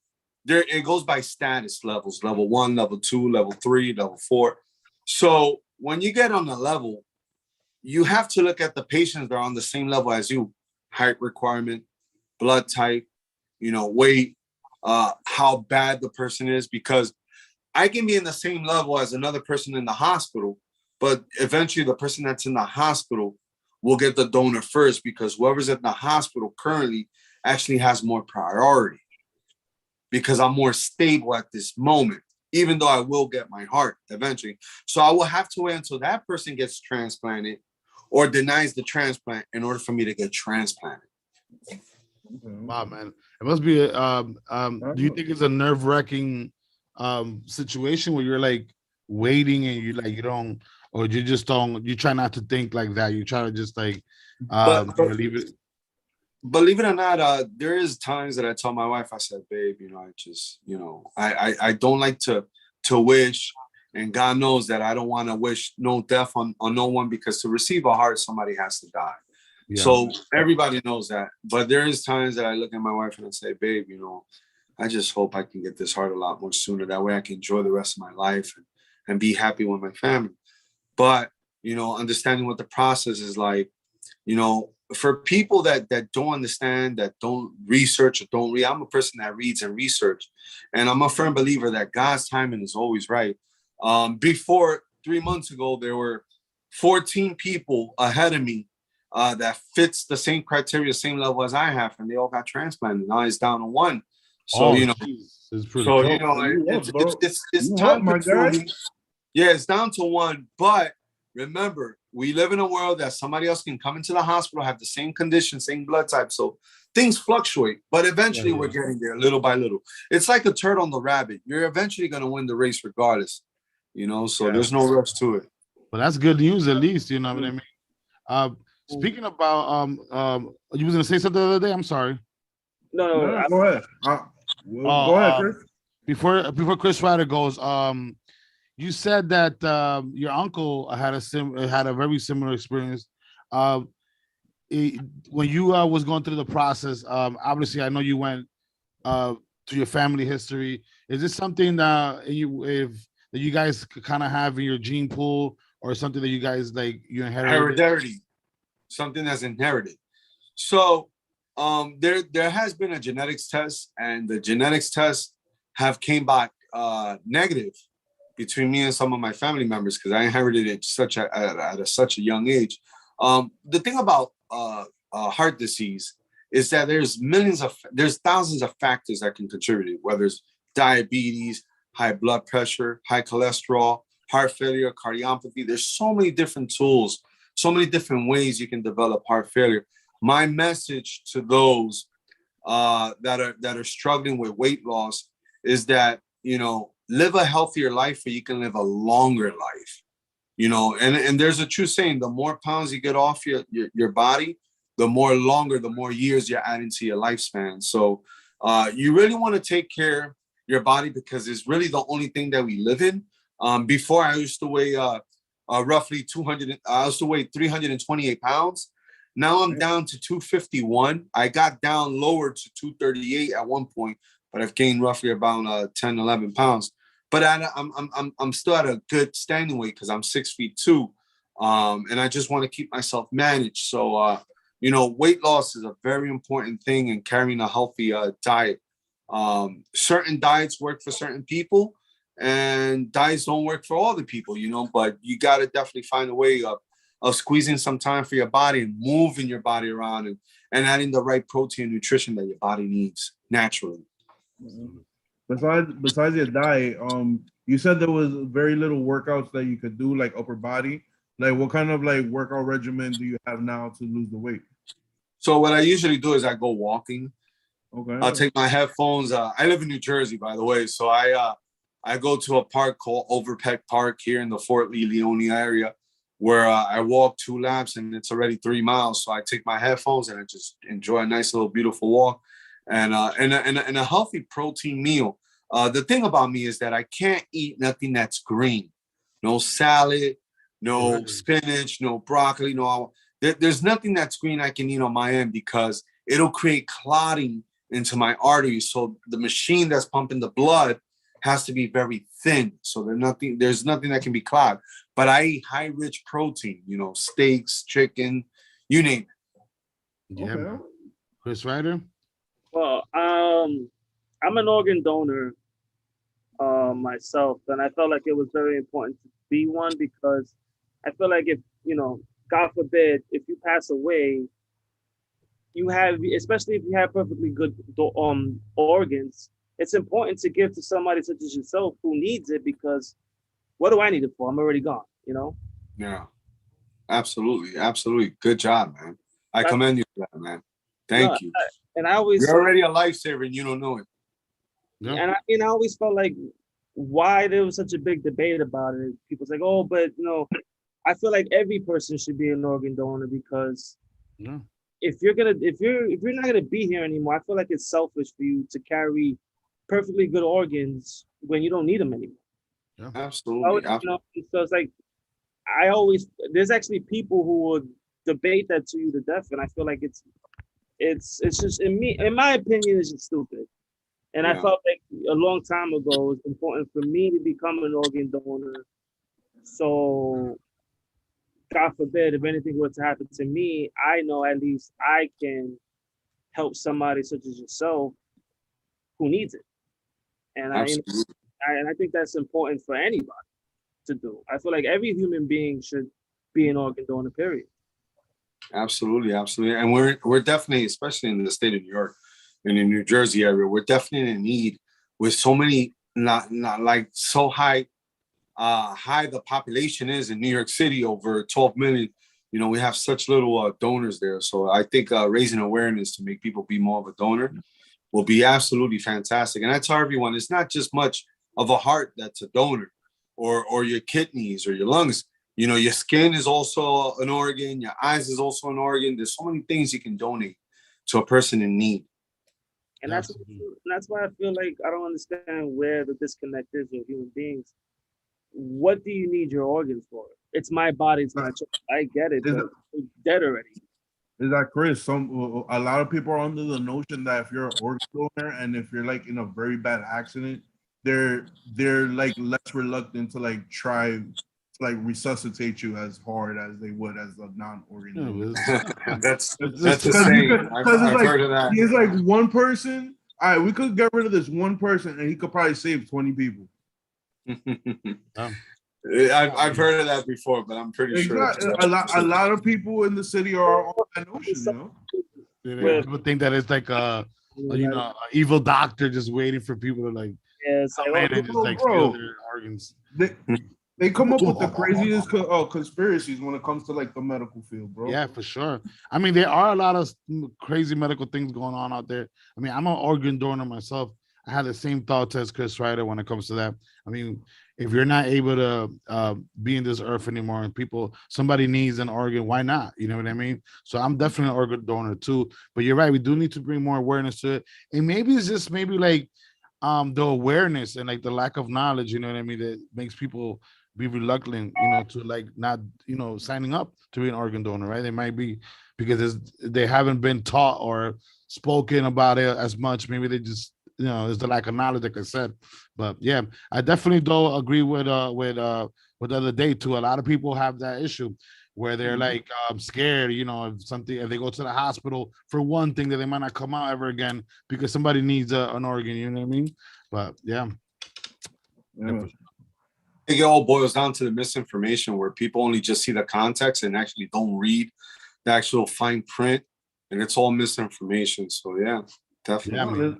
it goes by status levels, level 1, level 2, level 3, level 4. So when you get on the level, you have to look at the patients that are on the same level as you: height requirement, blood type, weight, how bad the person is, because I can be in the same level as another person in the hospital, but eventually the person that's in the hospital will get the donor first, because whoever's in the hospital currently actually has more priority, because I'm more stable at this moment, even though I will get my heart eventually. So I will have to wait until that person gets transplanted or denies the transplant in order for me to get transplanted. Wow, man. It must be do you think it's a nerve-wracking situation where you're like waiting and you don't, or you try not to think like that, you try to just like leave it? Believe it or not, there is times that I tell my wife, I said, babe, I just, I don't like to wish, and God knows that I don't want to wish no death on no one, because to receive a heart, somebody has to die. Yeah. So everybody knows that. But there is times that I look at my wife and I say, babe, I just hope I can get this heart a lot more sooner. That way I can enjoy the rest of my life and be happy with my family. But, understanding what the process is like, for people that don't understand, that don't research or don't read, I'm a person that reads and research, and I'm a firm believer that God's timing is always right. Before 3 months ago, there were 14 people ahead of me that fits the same criteria, same level as I have, and they all got transplanted. Now it's down to one. So geez, it's pretty so cool. it's You time up, my guy? consuming. Yeah, it's down to one. But remember, we live in a world that somebody else can come into the hospital, have the same condition, same blood type. So things fluctuate, but eventually we're getting there little by little. It's like a turtle on the rabbit. You're eventually going to win the race regardless, you know, so there's no rush to it. Well, that's good news at least, you know what I mean? Speaking about, you was going to say something the other day? I'm sorry. No, go ahead. Go ahead, Chris. Before Chris Ryder goes, you said that your uncle had a very similar experience. When you was going through the process, obviously I know you went to your family history. Is this something that you guys kind of have in your gene pool, or something that you guys you inherited? Heredity, something that's inherited. So there has been a genetics test, and the genetics test have came back negative between me and some of my family members, because I inherited it at such a young age. The thing about heart disease is that there's thousands of factors that can contribute, whether it's diabetes, high blood pressure, high cholesterol, heart failure, cardiomyopathy. There's so many different tools, so many different ways you can develop heart failure. My message to those that are struggling with weight loss is that, you know, live a healthier life so you can live a longer life, you know, and there's a true saying, the more pounds you get off your body, the more years you're adding to your lifespan. So you really want to take care of your body, because it's really the only thing that we live in. Before I used to weigh roughly 200, I used to weigh 328 pounds. Now I'm down to 251. I got down lower to 238 at one point, but I've gained roughly about 10, 11 pounds. But I'm still at a good standing weight, because I'm 6'2", and I just want to keep myself managed. So you know, weight loss is a very important thing, in carrying a healthy diet. Certain diets work for certain people, and diets don't work for all the people, you know. But you got to definitely find a way of squeezing some time for your body and moving your body around, and adding the right protein and nutrition that your body needs naturally. Besides your diet, you said there was very little workouts that you could do, like upper body. Like, what kind of workout regimen do you have now to lose the weight? So what I usually do is I go walking. Okay. I'll take my headphones. I live in New Jersey, by the way. So I go to a park called Overpeck Park here in the Fort Lee, Leone area, where I walk 2 laps, and it's already 3 miles. So I take my headphones and I just enjoy a nice little beautiful walk, and a healthy protein meal. The thing about me is that I can't eat nothing that's green. No salad, no spinach, no broccoli, no. There's nothing that's green I can eat on my end, because it'll create clotting into my arteries. So the machine that's pumping the blood has to be very thin. So there's nothing that can be clogged. But I eat high rich protein, you know, steaks, chicken, you name it. Yeah. Okay. Chris Ryder? Well, I'm an organ donor myself, and I felt like it was very important to be one, because I feel like if, you know, God forbid, if you pass away, you have, especially if you have perfectly good organs, it's important to give to somebody such as yourself who needs it, because what do I need it for? I'm already gone, you know? Yeah, absolutely. Absolutely. Good job, man. I commend you for that, man. Thank you. And I always, you're already a lifesaver and you don't know it. Yeah. And I always felt like, why there was such a big debate about it. People say, oh, but you know, I feel like every person should be an organ donor, because if you're not gonna be here anymore, I feel like it's selfish for you to carry perfectly good organs when you don't need them anymore. Yeah. Absolutely. You know, so it's like, there's actually people who would debate that to you to death, and I feel like it's just, in my opinion, it's just stupid. And I felt like a long time ago it was important for me to become an organ donor, so God forbid, if anything were to happen to me, I know at least I can help somebody such as yourself who needs it. And Absolutely. I think that's important for anybody to do. I feel like every human being should be an organ donor, period. Absolutely, absolutely. And we're definitely, especially in the state of New York and in New Jersey area, we're definitely in need with so many, not like so high the population is in New York City, over 12 million. You know, we have such little donors there. So I think raising awareness to make people be more of a donor will be absolutely fantastic. And I tell everyone, it's not just much of a heart that's a donor, or your kidneys or your lungs. You know, your skin is also an organ, your eyes is also an organ. There's so many things you can donate to a person in need. And that's why I feel like I don't understand where the disconnect is with human beings. What do you need your organs for? It's my body, it's my choice. I get it, but it's dead already. Is that Chris? A lot of people are under the notion that if you're an organ donor and if you're like in a very bad accident, they're like less reluctant to like try to like resuscitate you as hard as they would as a non-organ donor. That's the same. I've heard of that. He's like one person. All right, we could get rid of this one person, and he could probably save 20 people. I've heard of that before, but I'm pretty sure a lot of people in the city are on that notion. You know, people think that it's like a evil doctor just waiting for people to like come in and just like steal their organs. They come up with the craziest conspiracies when it comes to like the medical field, bro. Yeah, for sure. I mean, there are a lot of crazy medical things going on out there. I mean, I'm an organ donor myself. I had the same thoughts as Chris Ryder when it comes to that. I mean, if you're not able to be in this earth anymore and somebody needs an organ, why not? You know what I mean? So I'm definitely an organ donor too. But you're right, we do need to bring more awareness to it. And maybe it's just like the awareness and like the lack of knowledge, you know what I mean, that makes people be reluctant, to like not, signing up to be an organ donor, right? They might be because they haven't been taught or spoken about it as much. Maybe they just, it's the lack of knowledge, like I said. But yeah, I definitely don't agree with the other day too. A lot of people have that issue where they're like scared, if they go to the hospital for one thing, that they might not come out ever again because somebody needs an organ, you know what I mean? But yeah. I think it all boils down to the misinformation where people only just see the context and actually don't read the actual fine print, and it's all misinformation. So yeah, definitely. Yeah,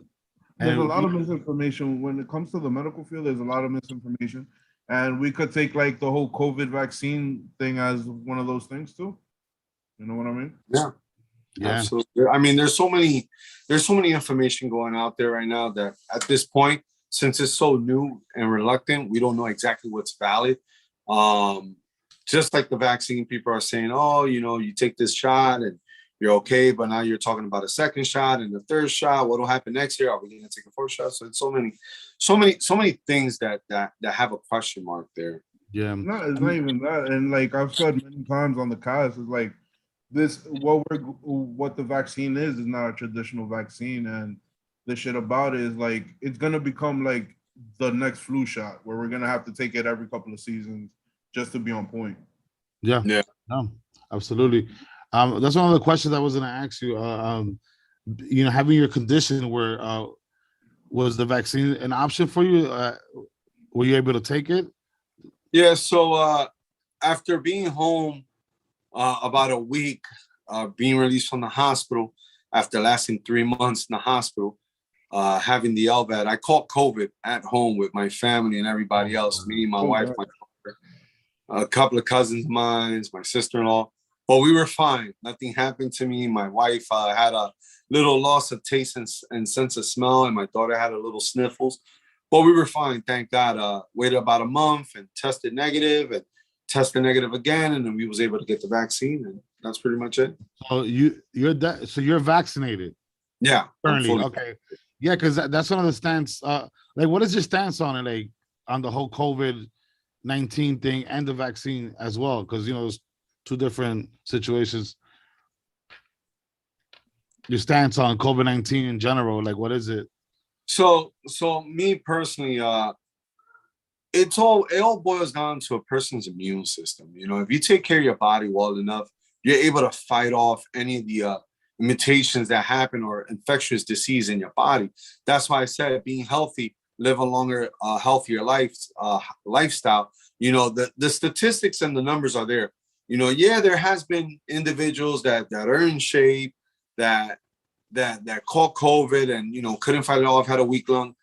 there's a lot of misinformation when it comes to the medical field. There's a lot of misinformation, and we could take like the whole COVID vaccine thing as one of those things too. You know what I mean? Yeah, absolutely. I mean, there's so many information going out there right now that at this point, since it's so new and reluctant, we don't know exactly what's valid. Just like the vaccine, people are saying, oh, you take this shot and you're okay, but now you're talking about a second shot and the third shot. What will happen next year? Are we going to take a fourth shot? So it's so many things that have a question mark there. Yeah, no, it's not even that. And like I've said many times on the cast, is like this: what the vaccine is not a traditional vaccine, and the shit about it is like it's gonna become like the next flu shot, where we're gonna have to take it every couple of seasons just to be on point. Yeah, no, absolutely. That's one of the questions I was going to ask you. Having your condition, where was the vaccine an option for you? Were you able to take it? Yeah. So after being home about a week, being released from the hospital after lasting 3 months in the hospital, having the LVAD, I caught COVID at home with my family and everybody else. Me, my wife, my daughter, a couple of cousins of mine, my sister-in-law. But we were fine. Nothing happened to me. My wife had a little loss of taste and sense of smell, and my daughter had a little sniffles. But we were fine, thank God. Waited about a month and tested negative again, and then we was able to get the vaccine, and that's pretty much it. So you're vaccinated? Yeah. Currently, okay. Yeah, because that's one of the stance. Like, what is your stance on it? Like on the whole COVID-19 thing and the vaccine as well? Because it's two different situations. Your stance on COVID-19 in general, like what is it? So me personally, it all boils down to a person's immune system. You know, if you take care of your body well enough, you're able to fight off any of the mutations that happen or infectious disease in your body. That's why I said being healthy, live a longer, healthier lifestyle. You know, the statistics and the numbers are there. You know, yeah, there has been individuals that are in shape, that caught COVID and, you know, couldn't fight it off, had a weak lung.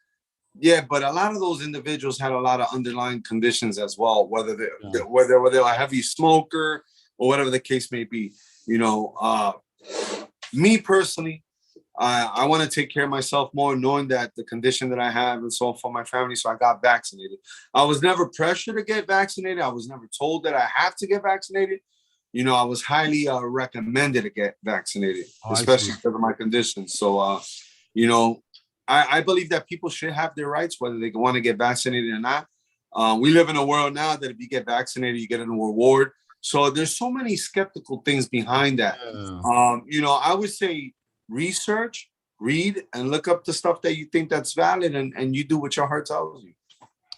Yeah, but a lot of those individuals had a lot of underlying conditions as well, whether they're a heavy smoker or whatever the case may be. You know, me personally, I want to take care of myself more, knowing that the condition that I have and so for my family. So I got vaccinated. I was never pressured to get vaccinated. I was never told that I have to get vaccinated. You know, I was highly recommended to get vaccinated, especially because of my condition. So, you know, I believe that people should have their rights, whether they want to get vaccinated or not. We live in a world now that if you get vaccinated, you get a reward. So there's so many skeptical things behind that. You know, I would say research, read, and look up the stuff that you think that's valid, and you do what your heart tells you.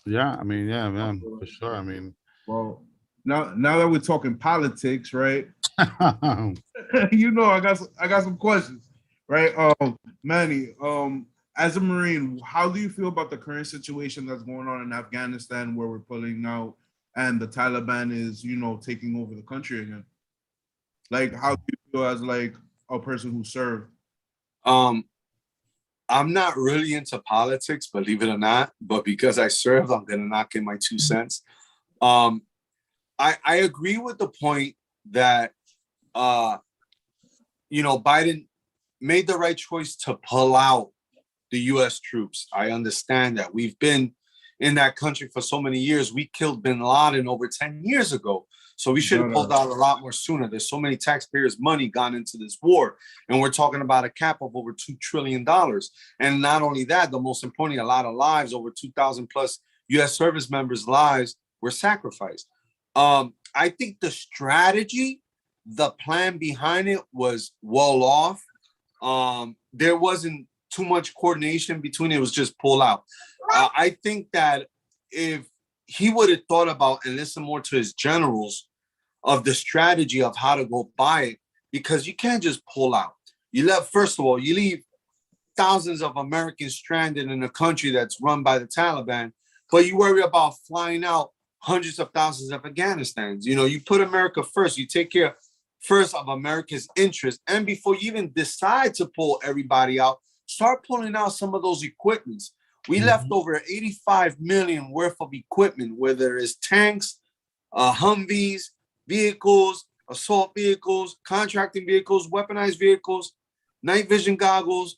Yeah, I mean, yeah, man, for sure. I mean, well, now that we're talking politics, right? You know, I got some questions, right? Manny, as a Marine, how do you feel about the current situation that's going on in Afghanistan, where we're pulling out and the Taliban is, you know, taking over the country again? Like, how do you feel as like a person who served? I'm not really into politics, believe it or not, but because I served, I'm gonna knock in my 2 cents. I agree with the point that you know, Biden made the right choice to pull out the U.S. troops. I understand that. We've been in that country for so many years. We killed bin Laden over 10 years ago. So we should have pulled out a lot more sooner. There's so many taxpayers' money gone into this war. And we're talking about a cap of over $2 trillion. And not only that, the most importantly, a lot of lives, over 2,000 plus U.S. service members' lives were sacrificed. I think the strategy, the plan behind it was well off. There wasn't too much coordination between it. It was just pull out. I think that if he would have thought about and listened more to his generals of the strategy of how to go by it, because you can't just pull out. First of all, you leave thousands of Americans stranded in a country that's run by the Taliban, but you worry about flying out hundreds of thousands of Afghanistans. You know, you put America first. You take care first of America's interests. And before you even decide to pull everybody out, start pulling out some of those equipments. We left over 85 million worth of equipment, whether it's tanks, Humvees, vehicles, assault vehicles, contracting vehicles, weaponized vehicles, night vision goggles,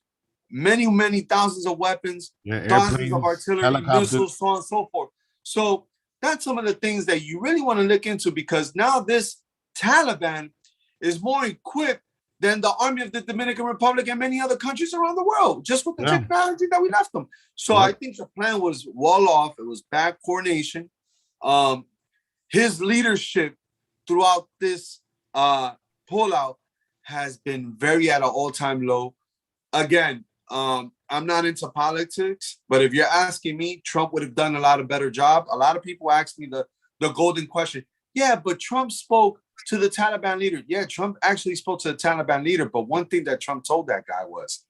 many, many thousands of weapons, thousands of artillery, missiles, so on and so forth. So that's some of the things that you really want to look into, because now this Taliban is more equipped than the army of the Dominican Republic and many other countries around the world, just with the technology that we left them. So I think the plan was well off. It was bad coordination. His leadership throughout this pullout has been very at an all-time low. Again, I'm not into politics, but if you're asking me, Trump would have done a lot of better job. A lot of people ask me the golden question. Yeah, but Trump spoke to the Taliban leader. Yeah, Trump actually spoke to the Taliban leader. But one thing that Trump told that guy was,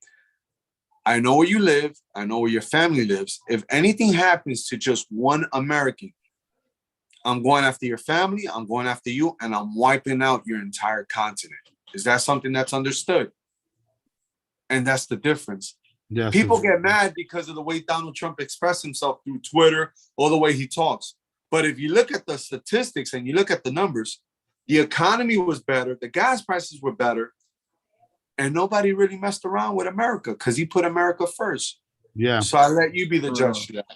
I know where you live. I know where your family lives. If anything happens to just one American, I'm going after your family. I'm going after you, and I'm wiping out your entire continent. Is that something that's understood? And that's the difference. Yes, people get mad because of the way Donald Trump expressed himself through Twitter or the way he talks. But if you look at the statistics and you look at the numbers, the economy was better, the gas prices were better, and nobody really messed around with America because he put America first. Yeah. So I let you be the judge to that.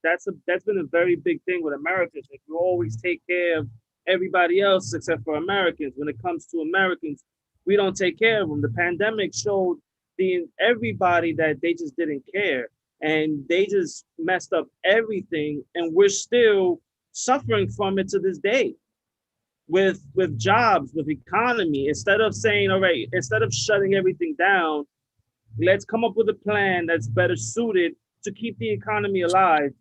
That's been a very big thing with Americans. Like, you always take care of everybody else except for Americans. When it comes to Americans, we don't take care of them. The pandemic showed everybody that they just didn't care, and they just messed up everything, and we're still suffering from it to this day with jobs, with economy. Instead of saying, all right, instead of shutting everything down, let's come up with a plan that's better suited to keep the economy alive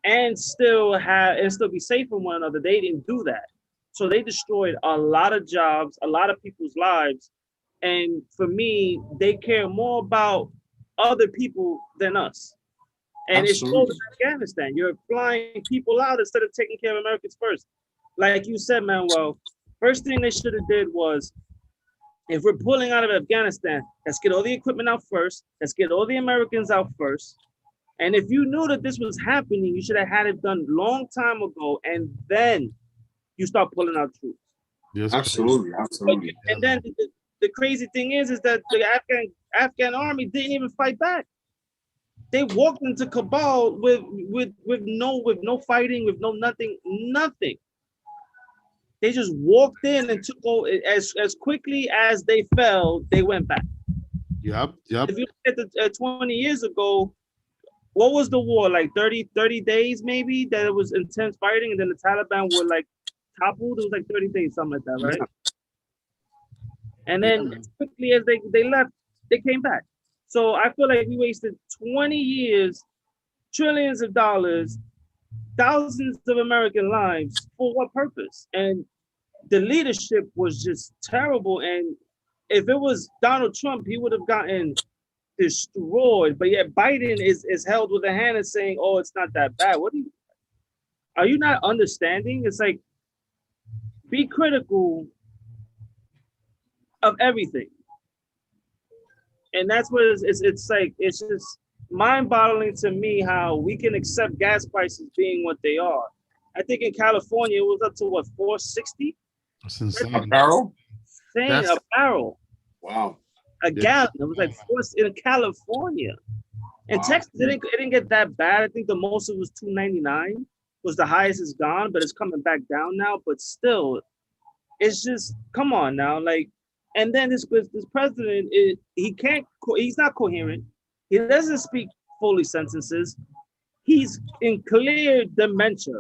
and still be safe from one another. They didn't do that. So they destroyed a lot of jobs, a lot of people's lives. And for me, they care more about other people than us. And it shows Absolutely. in Afghanistan. You're flying people out instead of taking care of Americans first. Like you said, Manuel, first thing they should have did was, if we're pulling out of Afghanistan, let's get all the equipment out first. Let's get all the Americans out first. And if you knew that this was happening, you should have had it done long time ago, and then you start pulling out troops. Yes, Absolutely. Absolutely. And then the crazy thing is that the Afghan army didn't even fight back. They walked into Kabul with no fighting, with no nothing. They just walked in and took over as quickly as they fell. They went back. Yep. If you look at the 20 years ago, what was the war like? 30 days maybe that it was intense fighting, and then the Taliban were like toppled. It was like 30 days, something like that, right? And then as quickly as they left, they came back. So I feel like we wasted 20 years, trillions of dollars, thousands of American lives for what purpose? And the leadership was just terrible. And if it was Donald Trump, he would have gotten destroyed. But yet Biden is held with a hand and saying, "Oh, it's not that bad." Are you not understanding? It's like, be critical of everything. And that's what it's like. It's just mind-boggling to me how we can accept gas prices being what they are. I think in California it was up to what, $4.60? That's insane. A barrel? Saying a barrel, Wow. a gallon. It was like $4 in California. In Texas, it didn't get that bad. I think the most it was $2.99 was the highest it's gone, but it's coming back down now. But still, it's just, come on now, like. And then this president, he's not coherent. He doesn't speak fully sentences. He's in clear dementia.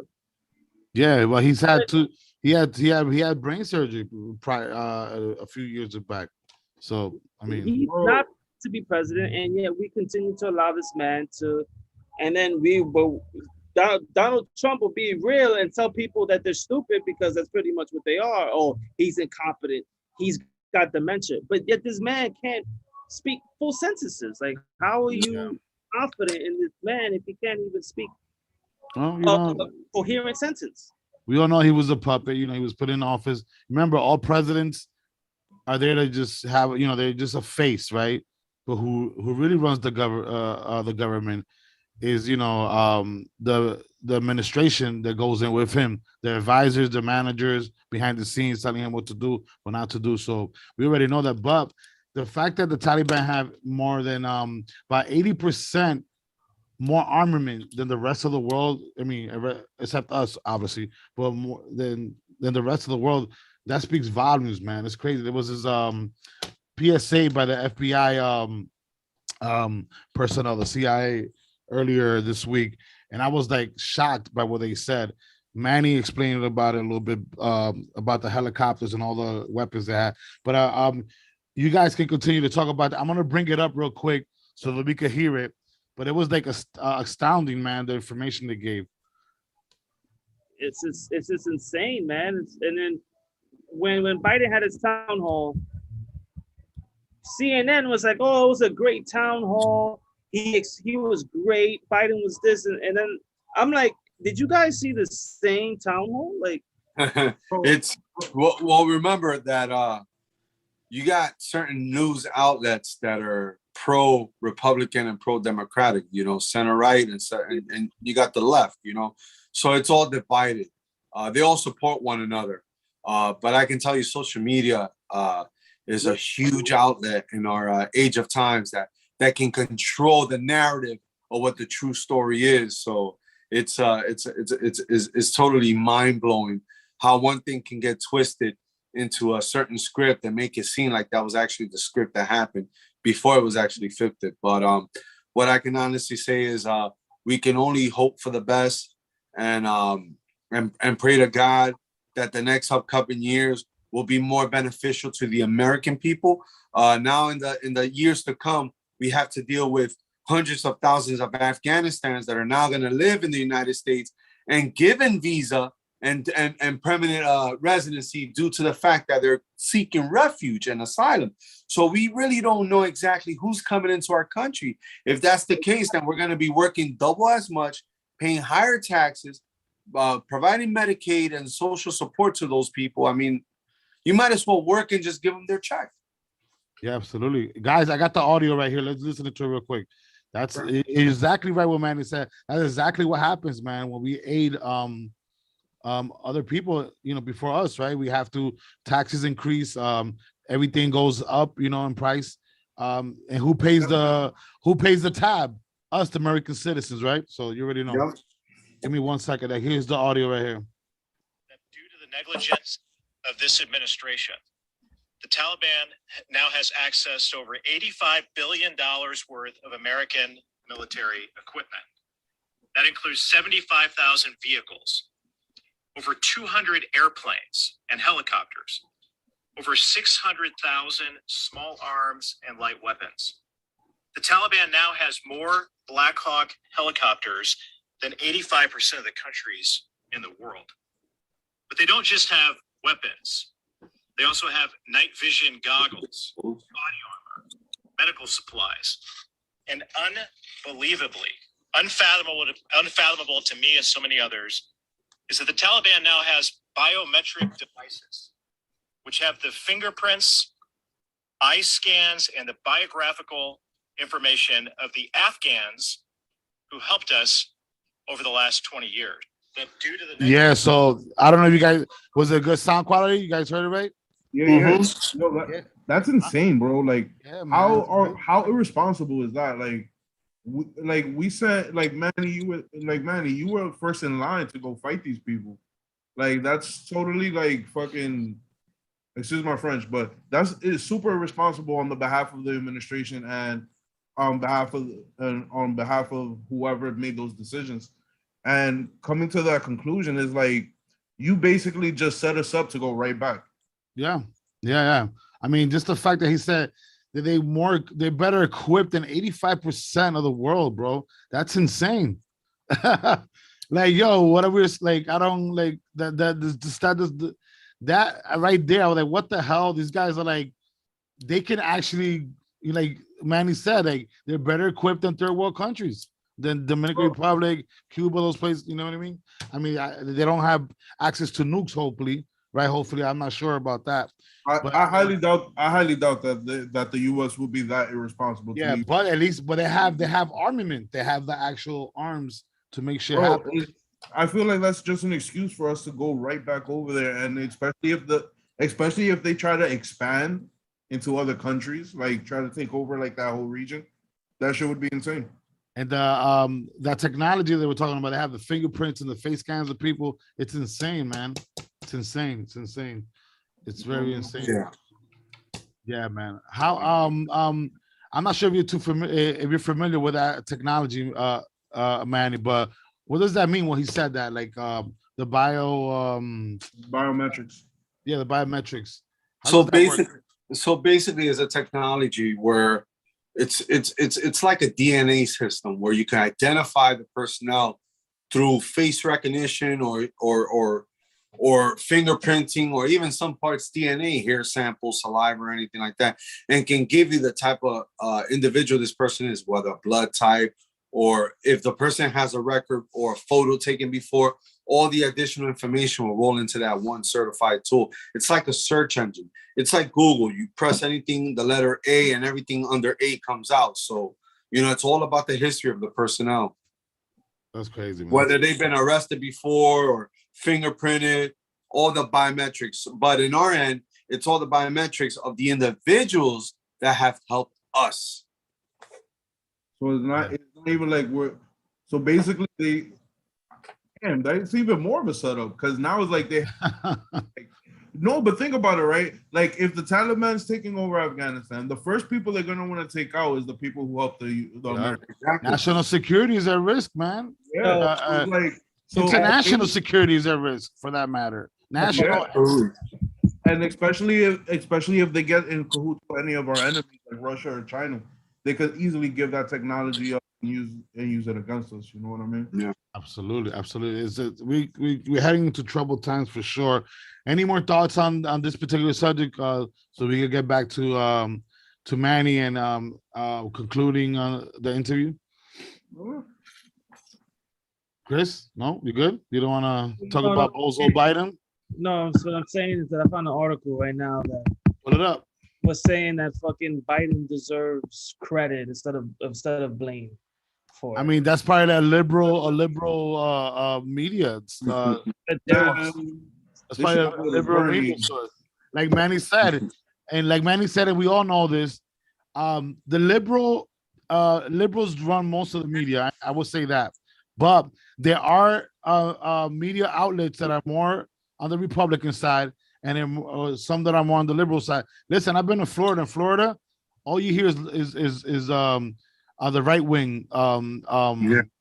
Yeah, well, he had brain surgery prior a few years back. So I mean, he's not to be president, and yet we continue to allow this man to. And then Donald Trump will be real and tell people that they're stupid, because that's pretty much what they are. Oh, he's incompetent. He's got dementia, but yet this man can't speak full sentences. Like, how are you confident in this man if he can't even speak a coherent sentence? We all know he was a puppet. He was put in office. Remember, all presidents are there to just have, they're just a face, right? But who really runs the government is, the administration that goes in with him, the advisors, the managers behind the scenes telling him what to do, what not to do. So we already know that. But the fact that the Taliban have more than about 80% more armament than the rest of the world, I mean, except us, obviously, but more than the rest of the world, that speaks volumes, man. It's crazy. There was this PSA by the FBI personnel, the CIA, earlier this week, and I was like shocked by what they said. Manny explained about it a little bit, about the helicopters and all the weapons they had. But you guys can continue to talk about that. I'm gonna bring it up real quick so that we could hear it. But it was like astounding, man, the information they gave. It's just insane, man. And then when Biden had his town hall, CNN was like, "Oh, it was a great town hall. He was great. Biden was this," and then I'm like, "Did you guys see the same town hall?" Like, it's well. Remember that you got certain news outlets that are pro-Republican and pro-Democratic. Center right, and you got the left. So it's all divided. They all support one another. But I can tell you, social media is a huge outlet in our age of times that can control the narrative of what the true story is. So it's totally mind-blowing how one thing can get twisted into a certain script and make it seem like that was actually the script that happened before it was actually flipped. But what I can honestly say is we can only hope for the best and pray to God that the next upcoming years will be more beneficial to the American people. Now in the years to come, we have to deal with hundreds of thousands of Afghanistans that are now going to live in the United States and given visa and permanent residency due to the fact that they're seeking refuge and asylum. So we really don't know exactly who's coming into our country. If that's the case, then we're going to be working double as much, paying higher taxes, providing Medicaid and social support to those people. I mean, you might as well work and just give them their check. Yeah, absolutely. Guys, I got the audio right here. Let's listen to it real quick. That's exactly right what Manny said. That's exactly what happens, man, when we aid other people, you know, before us, right? We have to, taxes increase, everything goes up, you know, in price. And who pays the tab? Us, the American citizens, right? So you already know. Yep. Give me 1 second. Here's the audio right here. That due to the negligence of this administration, the Taliban now has access to over $85 billion worth of American military equipment. That includes 75,000 vehicles, over 200 airplanes and helicopters, over 600,000 small arms and light weapons. The Taliban now has more Black Hawk helicopters than 85% of the countries in the world. But they don't just have weapons. They also have night vision goggles, body armor, medical supplies, and unfathomable to me and so many others is that the Taliban now has biometric devices, which have the fingerprints, eye scans, and the biographical information of the Afghans who helped us over the last 20 years. That due to the Yeah, so I don't know if you guys, was it good sound quality? You guys heard it right? Yeah. No, that's insane, bro. Like, Yeah, man. how irresponsible is that? We said, Manny, you were first in line to go fight these people. Like, that's totally like fucking, excuse my French, but it's super irresponsible on the behalf of the administration and on behalf of whoever made those decisions. And coming to that conclusion is like, you basically just set us up to go right back. Yeah. I mean, just the fact that he said that they're better equipped than 85% of the world, bro. That's insane. Like, yo, whatever it's like, I don't like that right there. I was like, what the hell? These guys are like, they can actually, like Manny said, like, they're better equipped than third world countries, than Dominican Republic, Cuba, those places. You know what I mean? I mean, they don't have access to nukes, hopefully. Right, hopefully, I'm not sure about that. I highly doubt that the U.S. will be that irresponsible. Yeah, but at least, they have armament. They have the actual arms to make shit happen. I feel like that's just an excuse for us to go right back over there, and especially if they try to expand into other countries, like try to take over like that whole region, that shit would be insane. And that technology that we're talking about, they have the fingerprints and the face scans of people. It's insane, man. It's insane. It's very insane. Yeah, man. How I'm not sure if you're familiar with that technology, Manny, but what does that mean when he said that? Like the biometrics. Yeah, the biometrics. So basically, it's a technology where it's like a DNA system where you can identify the personnel through face recognition or fingerprinting, or even some parts DNA, hair samples, saliva, or anything like that, and can give you the type of individual this person is, whether blood type, or if the person has a record or a photo taken before. All the additional information will roll into that one certified tool. It's like a search engine. It's like Google. You press anything, the letter A, and everything under A comes out. So, it's all about the history of the personnel. That's crazy, man. Whether they've been arrested before or fingerprinted, all the biometrics. But in our end, it's all the biometrics of the individuals that have helped us. So it's not even like so basically that's even more of a setup, because now it's like they no, but think about it, right? Like, if the Taliban's taking over Afghanistan, the first people they're gonna want to take out is the people who helped the Americans. Exactly. National security is at risk, man. Yeah, international security is at risk, for that matter. National, and especially if they get in cahoots with any of our enemies like Russia or China, they could easily give that technology up use it against us. You know what I mean? Yeah. Absolutely, absolutely. We're heading into troubled times for sure. Any more thoughts on this particular subject? So we can get back to Manny and concluding the interview. Chris, no, you good? You don't want to talk about Bozo Biden? No, so what I'm saying is that I found an article right now that Put it up. was saying that fucking Biden deserves credit instead of blame for I it. mean, that's probably that liberal media. That there was- That's They probably should a go to liberal Bernie. media source. Like Manny said, and we all know this. The liberals run most of the media. I would say that, but there are media outlets that are more on the Republican side, and then some that are more on the liberal side. Listen, I've been to Florida. In Florida, all you hear is the right wing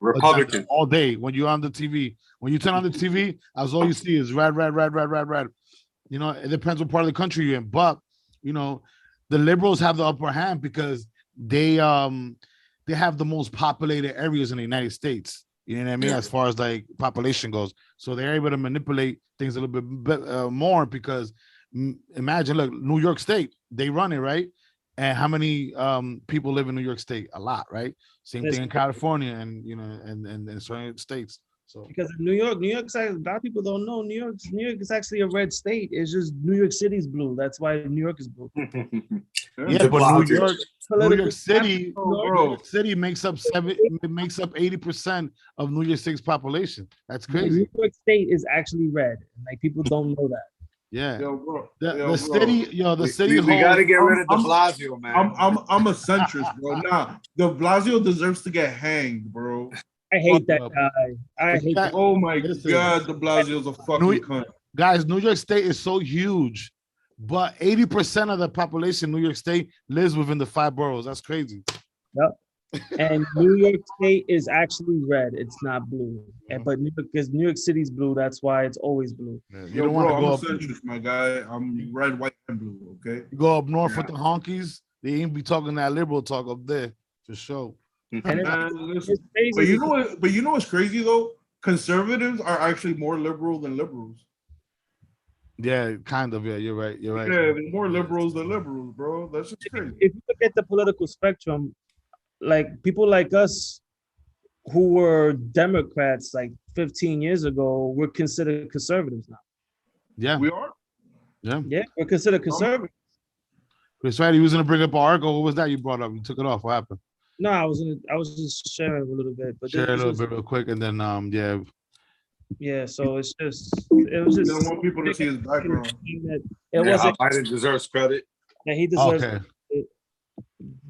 Republican. all day when you're on the TV. When you turn on the TV, that's all you see is red. You know, it depends what part of the country you're in, but you know, the liberals have the upper hand because they have the most populated areas in the United States. You know what I mean? Yeah. As far as like population goes, so they're able to manipulate things a little bit more because imagine, look, New York State, they run it, right? And how many people live in New York State? A lot, right? Same thing in California and you know, and certain states. So because in New York's a lot of people don't know New York is actually a red state. It's just New York City's blue. That's why New York is blue. yeah, but New York City, bro. New York City makes up 80% of New York State's population. That's crazy. New York State is actually red. Like people don't know that. Yeah. Yo, bro. The city We got to holds. get rid of de I'm- Blasio, man. I'm a centrist, bro. Nah, De Blasio deserves to get hanged, bro. I hate that Fuck guy. I hate that. Oh my Listen. God, De Blasio's a fucking cunt. Guys, New York State is so huge, but 80% of the population in New York State lives within the 5 boroughs. That's crazy. And New York State is actually red. It's not blue. But because New York City's blue, that's why it's always blue. You Yo, don't bro, want I'm to a go up. centrist, my guy. I'm red, white, and blue. Okay. You go up north with the honkies, they ain't be talking that liberal talk up there for sure. And Listen, it's crazy. but you know what's crazy though? Conservatives are actually more liberal than liberals. Yeah, kind of. Yeah, you're right. You're right. Yeah, they're more liberals than liberals, bro. That's just crazy. If you look at the political spectrum, like people like us who were Democrats like 15 years ago, we're considered conservatives now. Yeah, We are. Yeah, we're considered conservatives. Chris, right? He was gonna bring up an article. What was that you brought up? You took it off. What happened? No, I was just sharing a little bit, but Share a this little was- bit real quick, and then yeah. So it was They just don't want people to see his background. it Yeah, wasn't Biden deserves credit. that he deserves. Okay.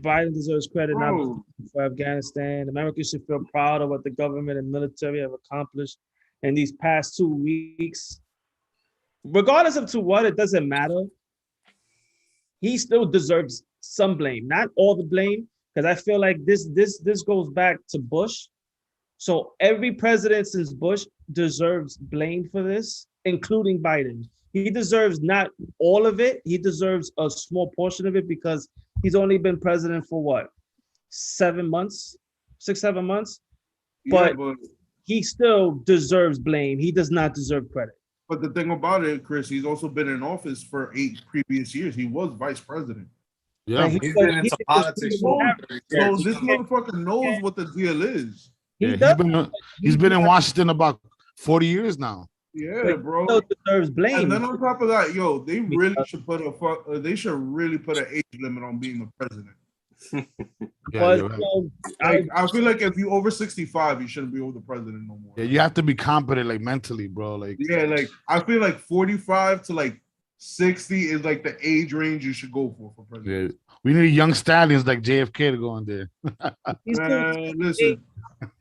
Biden deserves credit not Bro, for Afghanistan. America should feel proud of what the government and military have accomplished in these past 2 weeks. Regardless of to what, it doesn't matter. He still deserves some blame, not all the blame, because I feel like this goes back to Bush. So every president since Bush deserves blame for this, including Biden. He deserves not all of it. He deserves a small portion of it because he's only been president for what? 7 months, 6, 7 months. yeah, But he still deserves blame. He does not deserve credit. but the thing about it, Chris, he's also been in office for 8 previous years. He was vice president. yeah. Like, He's been into politics for So this motherfucker knows what the deal is. Yeah, does. he's been in Washington about 40 years now. Yeah, But bro. he still deserves blame. And then on top of that, yo, they really should put they should really put an age limit on being the president. Yeah, But, you're right. Like, I feel like if you over 65, you shouldn't be over the president no more. Yeah, you have to be competent, like mentally, bro. Like, Yeah, like I feel like 45 to like 60 is like the age range you should go for president. yeah, we need young stallions like JFK to go in there. he's still- Man, listen,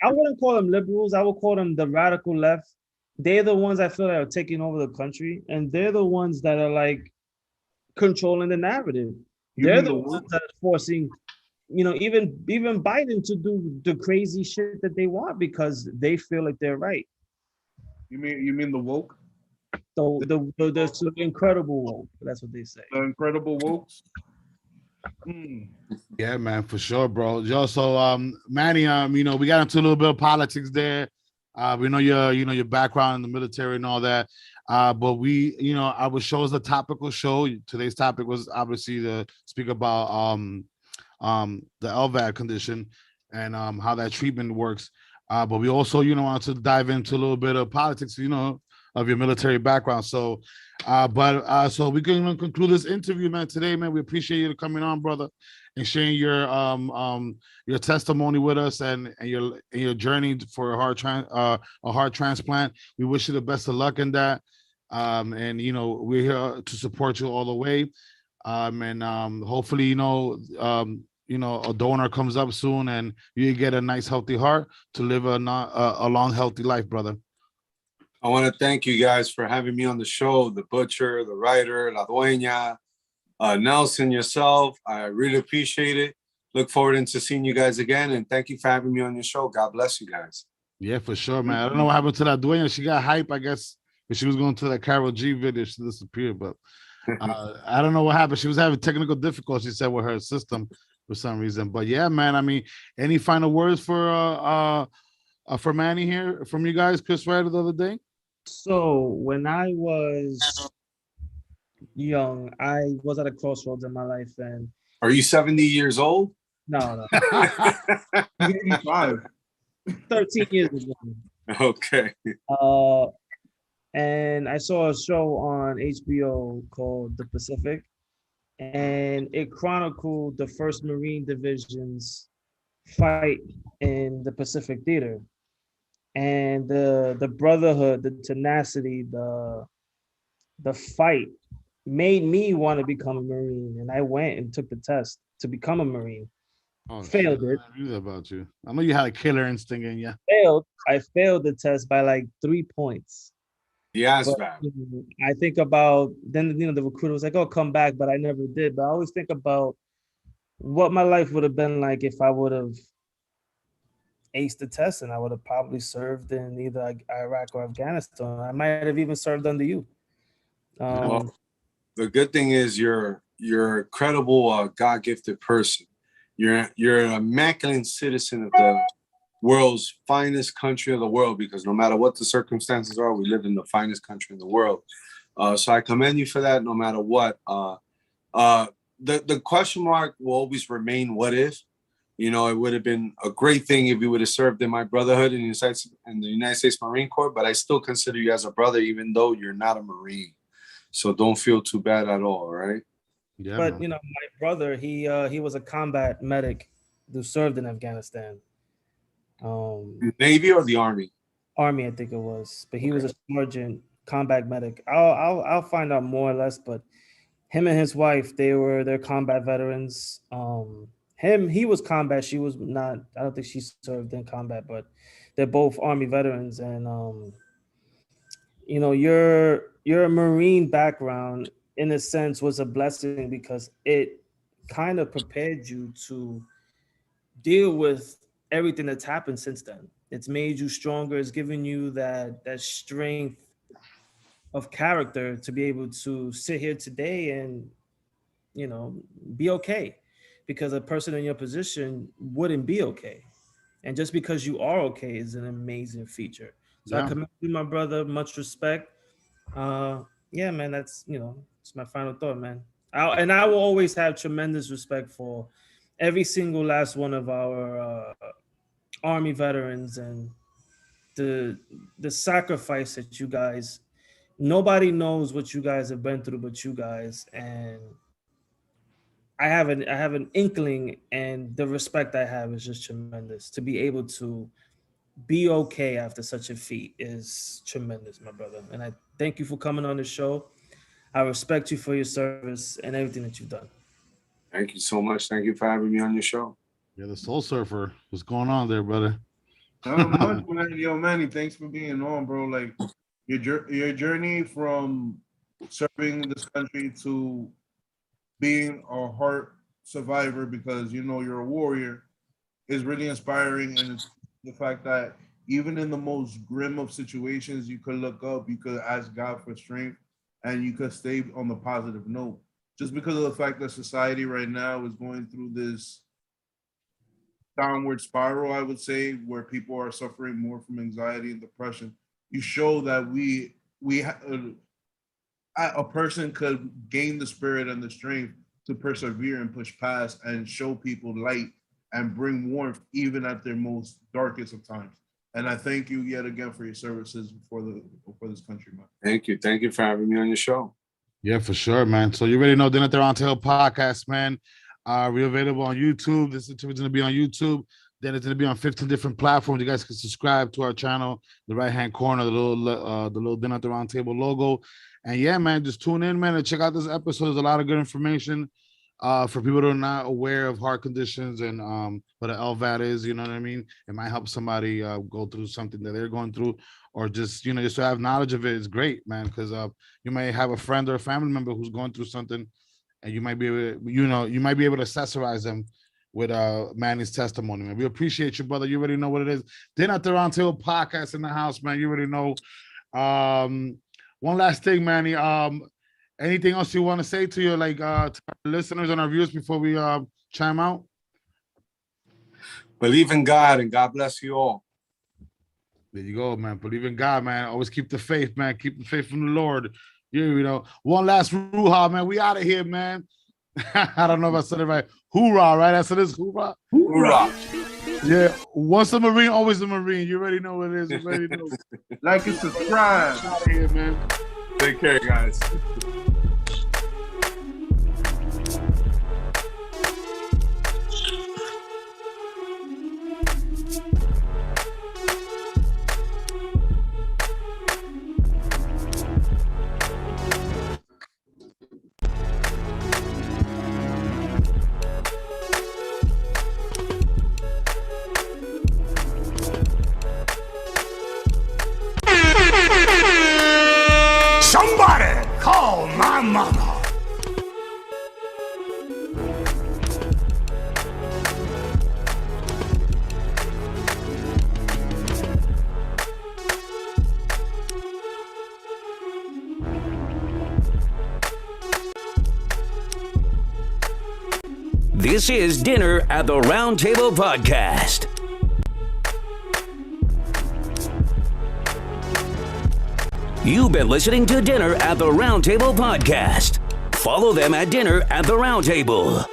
I wouldn't call them liberals. I would call them the radical left. They're the ones I feel like are taking over the country, and they're the ones that are like controlling the narrative. you They're mean the the ones woke? that are forcing, even Biden to do the crazy shit that they want because they feel like they're right. You mean the woke? The incredible woke. That's what they say. The incredible wokes? Mm. Yeah, man, for sure, bro. Yo, so Manny, you know, we got into a little bit of politics there. We know your background in the military and all that. But we, you know, our show is a topical show. Today's topic was obviously to speak about the LVAD condition and how that treatment works. But we also, you know, want to dive into a little bit of politics, you know, of your military background. So, so we can conclude this interview, man. Today, man, we appreciate you coming on, brother, and sharing your testimony with us and your journey for a heart transplant. We wish you the best of luck in that. And you know, we're here to support you all the way. And hopefully, you know, a donor comes up soon and you get a nice, healthy heart to live a long, healthy life, brother. I want to thank you guys for having me on the show, the butcher, the writer, La Dueña, Nelson, yourself. I really appreciate it. Look forward into seeing you guys again. And thank you for having me on your show. God bless you guys. Yeah, for sure, man. I don't know what happened to that Dueña. She got hype, I guess, because she was going to that Karol G video. She disappeared, but I don't know what happened. She was having technical difficulties, she said, with her system for some reason. But yeah, man, I mean, any final words for Manny here from you guys, Chris Ryder, the other day? So when I was young, I was at a crossroads in my life, and Are you 70 years old? no, 85. 13 years ago. Okay. And I saw a show on HBO called The Pacific, and it chronicled the 1st Marine Division's fight in the Pacific Theater. And the brotherhood, the tenacity, the fight made me want to become a Marine. And I went and took the test to become a Marine. Oh, Failed shit, it. I knew that about you. I know you had a killer instinct in you. I failed the test by like 3 points. Yes, But, man. I think about then, you know, the recruiter was like, "Oh, come back," but I never did. But I always think about what my life would have been like if I would have aced the test, and I would have probably served in either Iraq or Afghanistan. I might have even served under you. Well, the good thing is you're a credible, God-gifted person. You're an immaculate citizen of the world's finest country of the world, because no matter what the circumstances are, we live in the finest country in the world. So I commend you for that no matter what. The question mark will always remain, what if? You know, it would have been a great thing if you would have served in my brotherhood in the United States Marine Corps, but I still consider you as a brother, even though you're not a Marine. So don't feel too bad at all, right? Yeah, But man. you know, my brother, he was a combat medic who served in Afghanistan. Navy or the Army? Army, I think it was, but he was a sergeant, combat medic. I'll find out more or less, but him and his wife, they're combat veterans. He was combat, she was not. I don't think she served in combat, but they're both Army veterans. And you know, your Marine background, in a sense, was a blessing because it kind of prepared you to deal with everything that's happened since then. It's made you stronger. It's given you that strength of character to be able to sit here today and, you know, be okay, because a person in your position wouldn't be okay. And just because you are okay is an amazing feature. So I Yeah. commend you, my brother. Much respect. Yeah, man, that's, you know, it's my final thought, man. I will always have tremendous respect for every single last one of our Army veterans, and the sacrifice that you guys, nobody knows what you guys have been through but you guys. And I have an inkling, and the respect I have is just tremendous. To be able to be okay after such a feat is tremendous, my brother. And I thank you for coming on the show. I respect you for your service and everything that you've done. Thank you so much. Thank you for having me on your show. Yeah, the Soul Surfer. What's going on there, brother? Not much, man. Yo, Manny, thanks for being on, bro. Like your journey from serving this country to being a heart survivor, because you know you're a warrior, is really inspiring. And it's the fact that even in the most grim of situations, you could look up, you could ask God for strength, and you could stay on the positive note. just because of the fact that society right now is going through this downward spiral, I would say, where people are suffering more from anxiety and depression. You show that a person could gain the spirit and the strength to persevere and push past and show people light and bring warmth even at their most darkest of times. And I thank you yet again for your services for this country, man. Thank you for having me on your show. Yeah, for sure, man. So you already know Dinner at the Round Table podcast, man. We're available on YouTube. This interview is going to be on YouTube. Then it's going to be on 15 different platforms. You guys can subscribe to our channel. The right-hand corner, the little Dinner at the Round Table logo. And yeah, man, just tune in, man, and check out this episode. There's a lot of good information for people that are not aware of heart conditions and what an LVAD is. You know what I mean? It might help somebody go through something that they're going through, or just, you know, just to have knowledge of it is great, man, because you may have a friend or a family member who's going through something, and you might be able to, you might be able to accessorize them with Manny's testimony, man. We appreciate you, brother. You already know what it is. Dinner at the Round Table podcast in the house, man. You already know. One last thing, Manny. Anything else you want to say to your to our listeners and our viewers before we chime out? Believe in God, and God bless you all. There you go, man. Believe in God, man. Always keep the faith, man. Keep the faith from the Lord. You know. One last ruha, man. We out of here, man. I don't know if I said it right. Hoorah, right? I said this hoorah. Hoorah. Yeah. Once a Marine, always a Marine. You already know what it is. You already know. Like and subscribe. Out of here, man. Take care, guys. Somebody call my mama. This is Dinner at the Round Table podcast. You've been listening to Dinner at the Round Table podcast. Follow them at Dinner at the Round Table.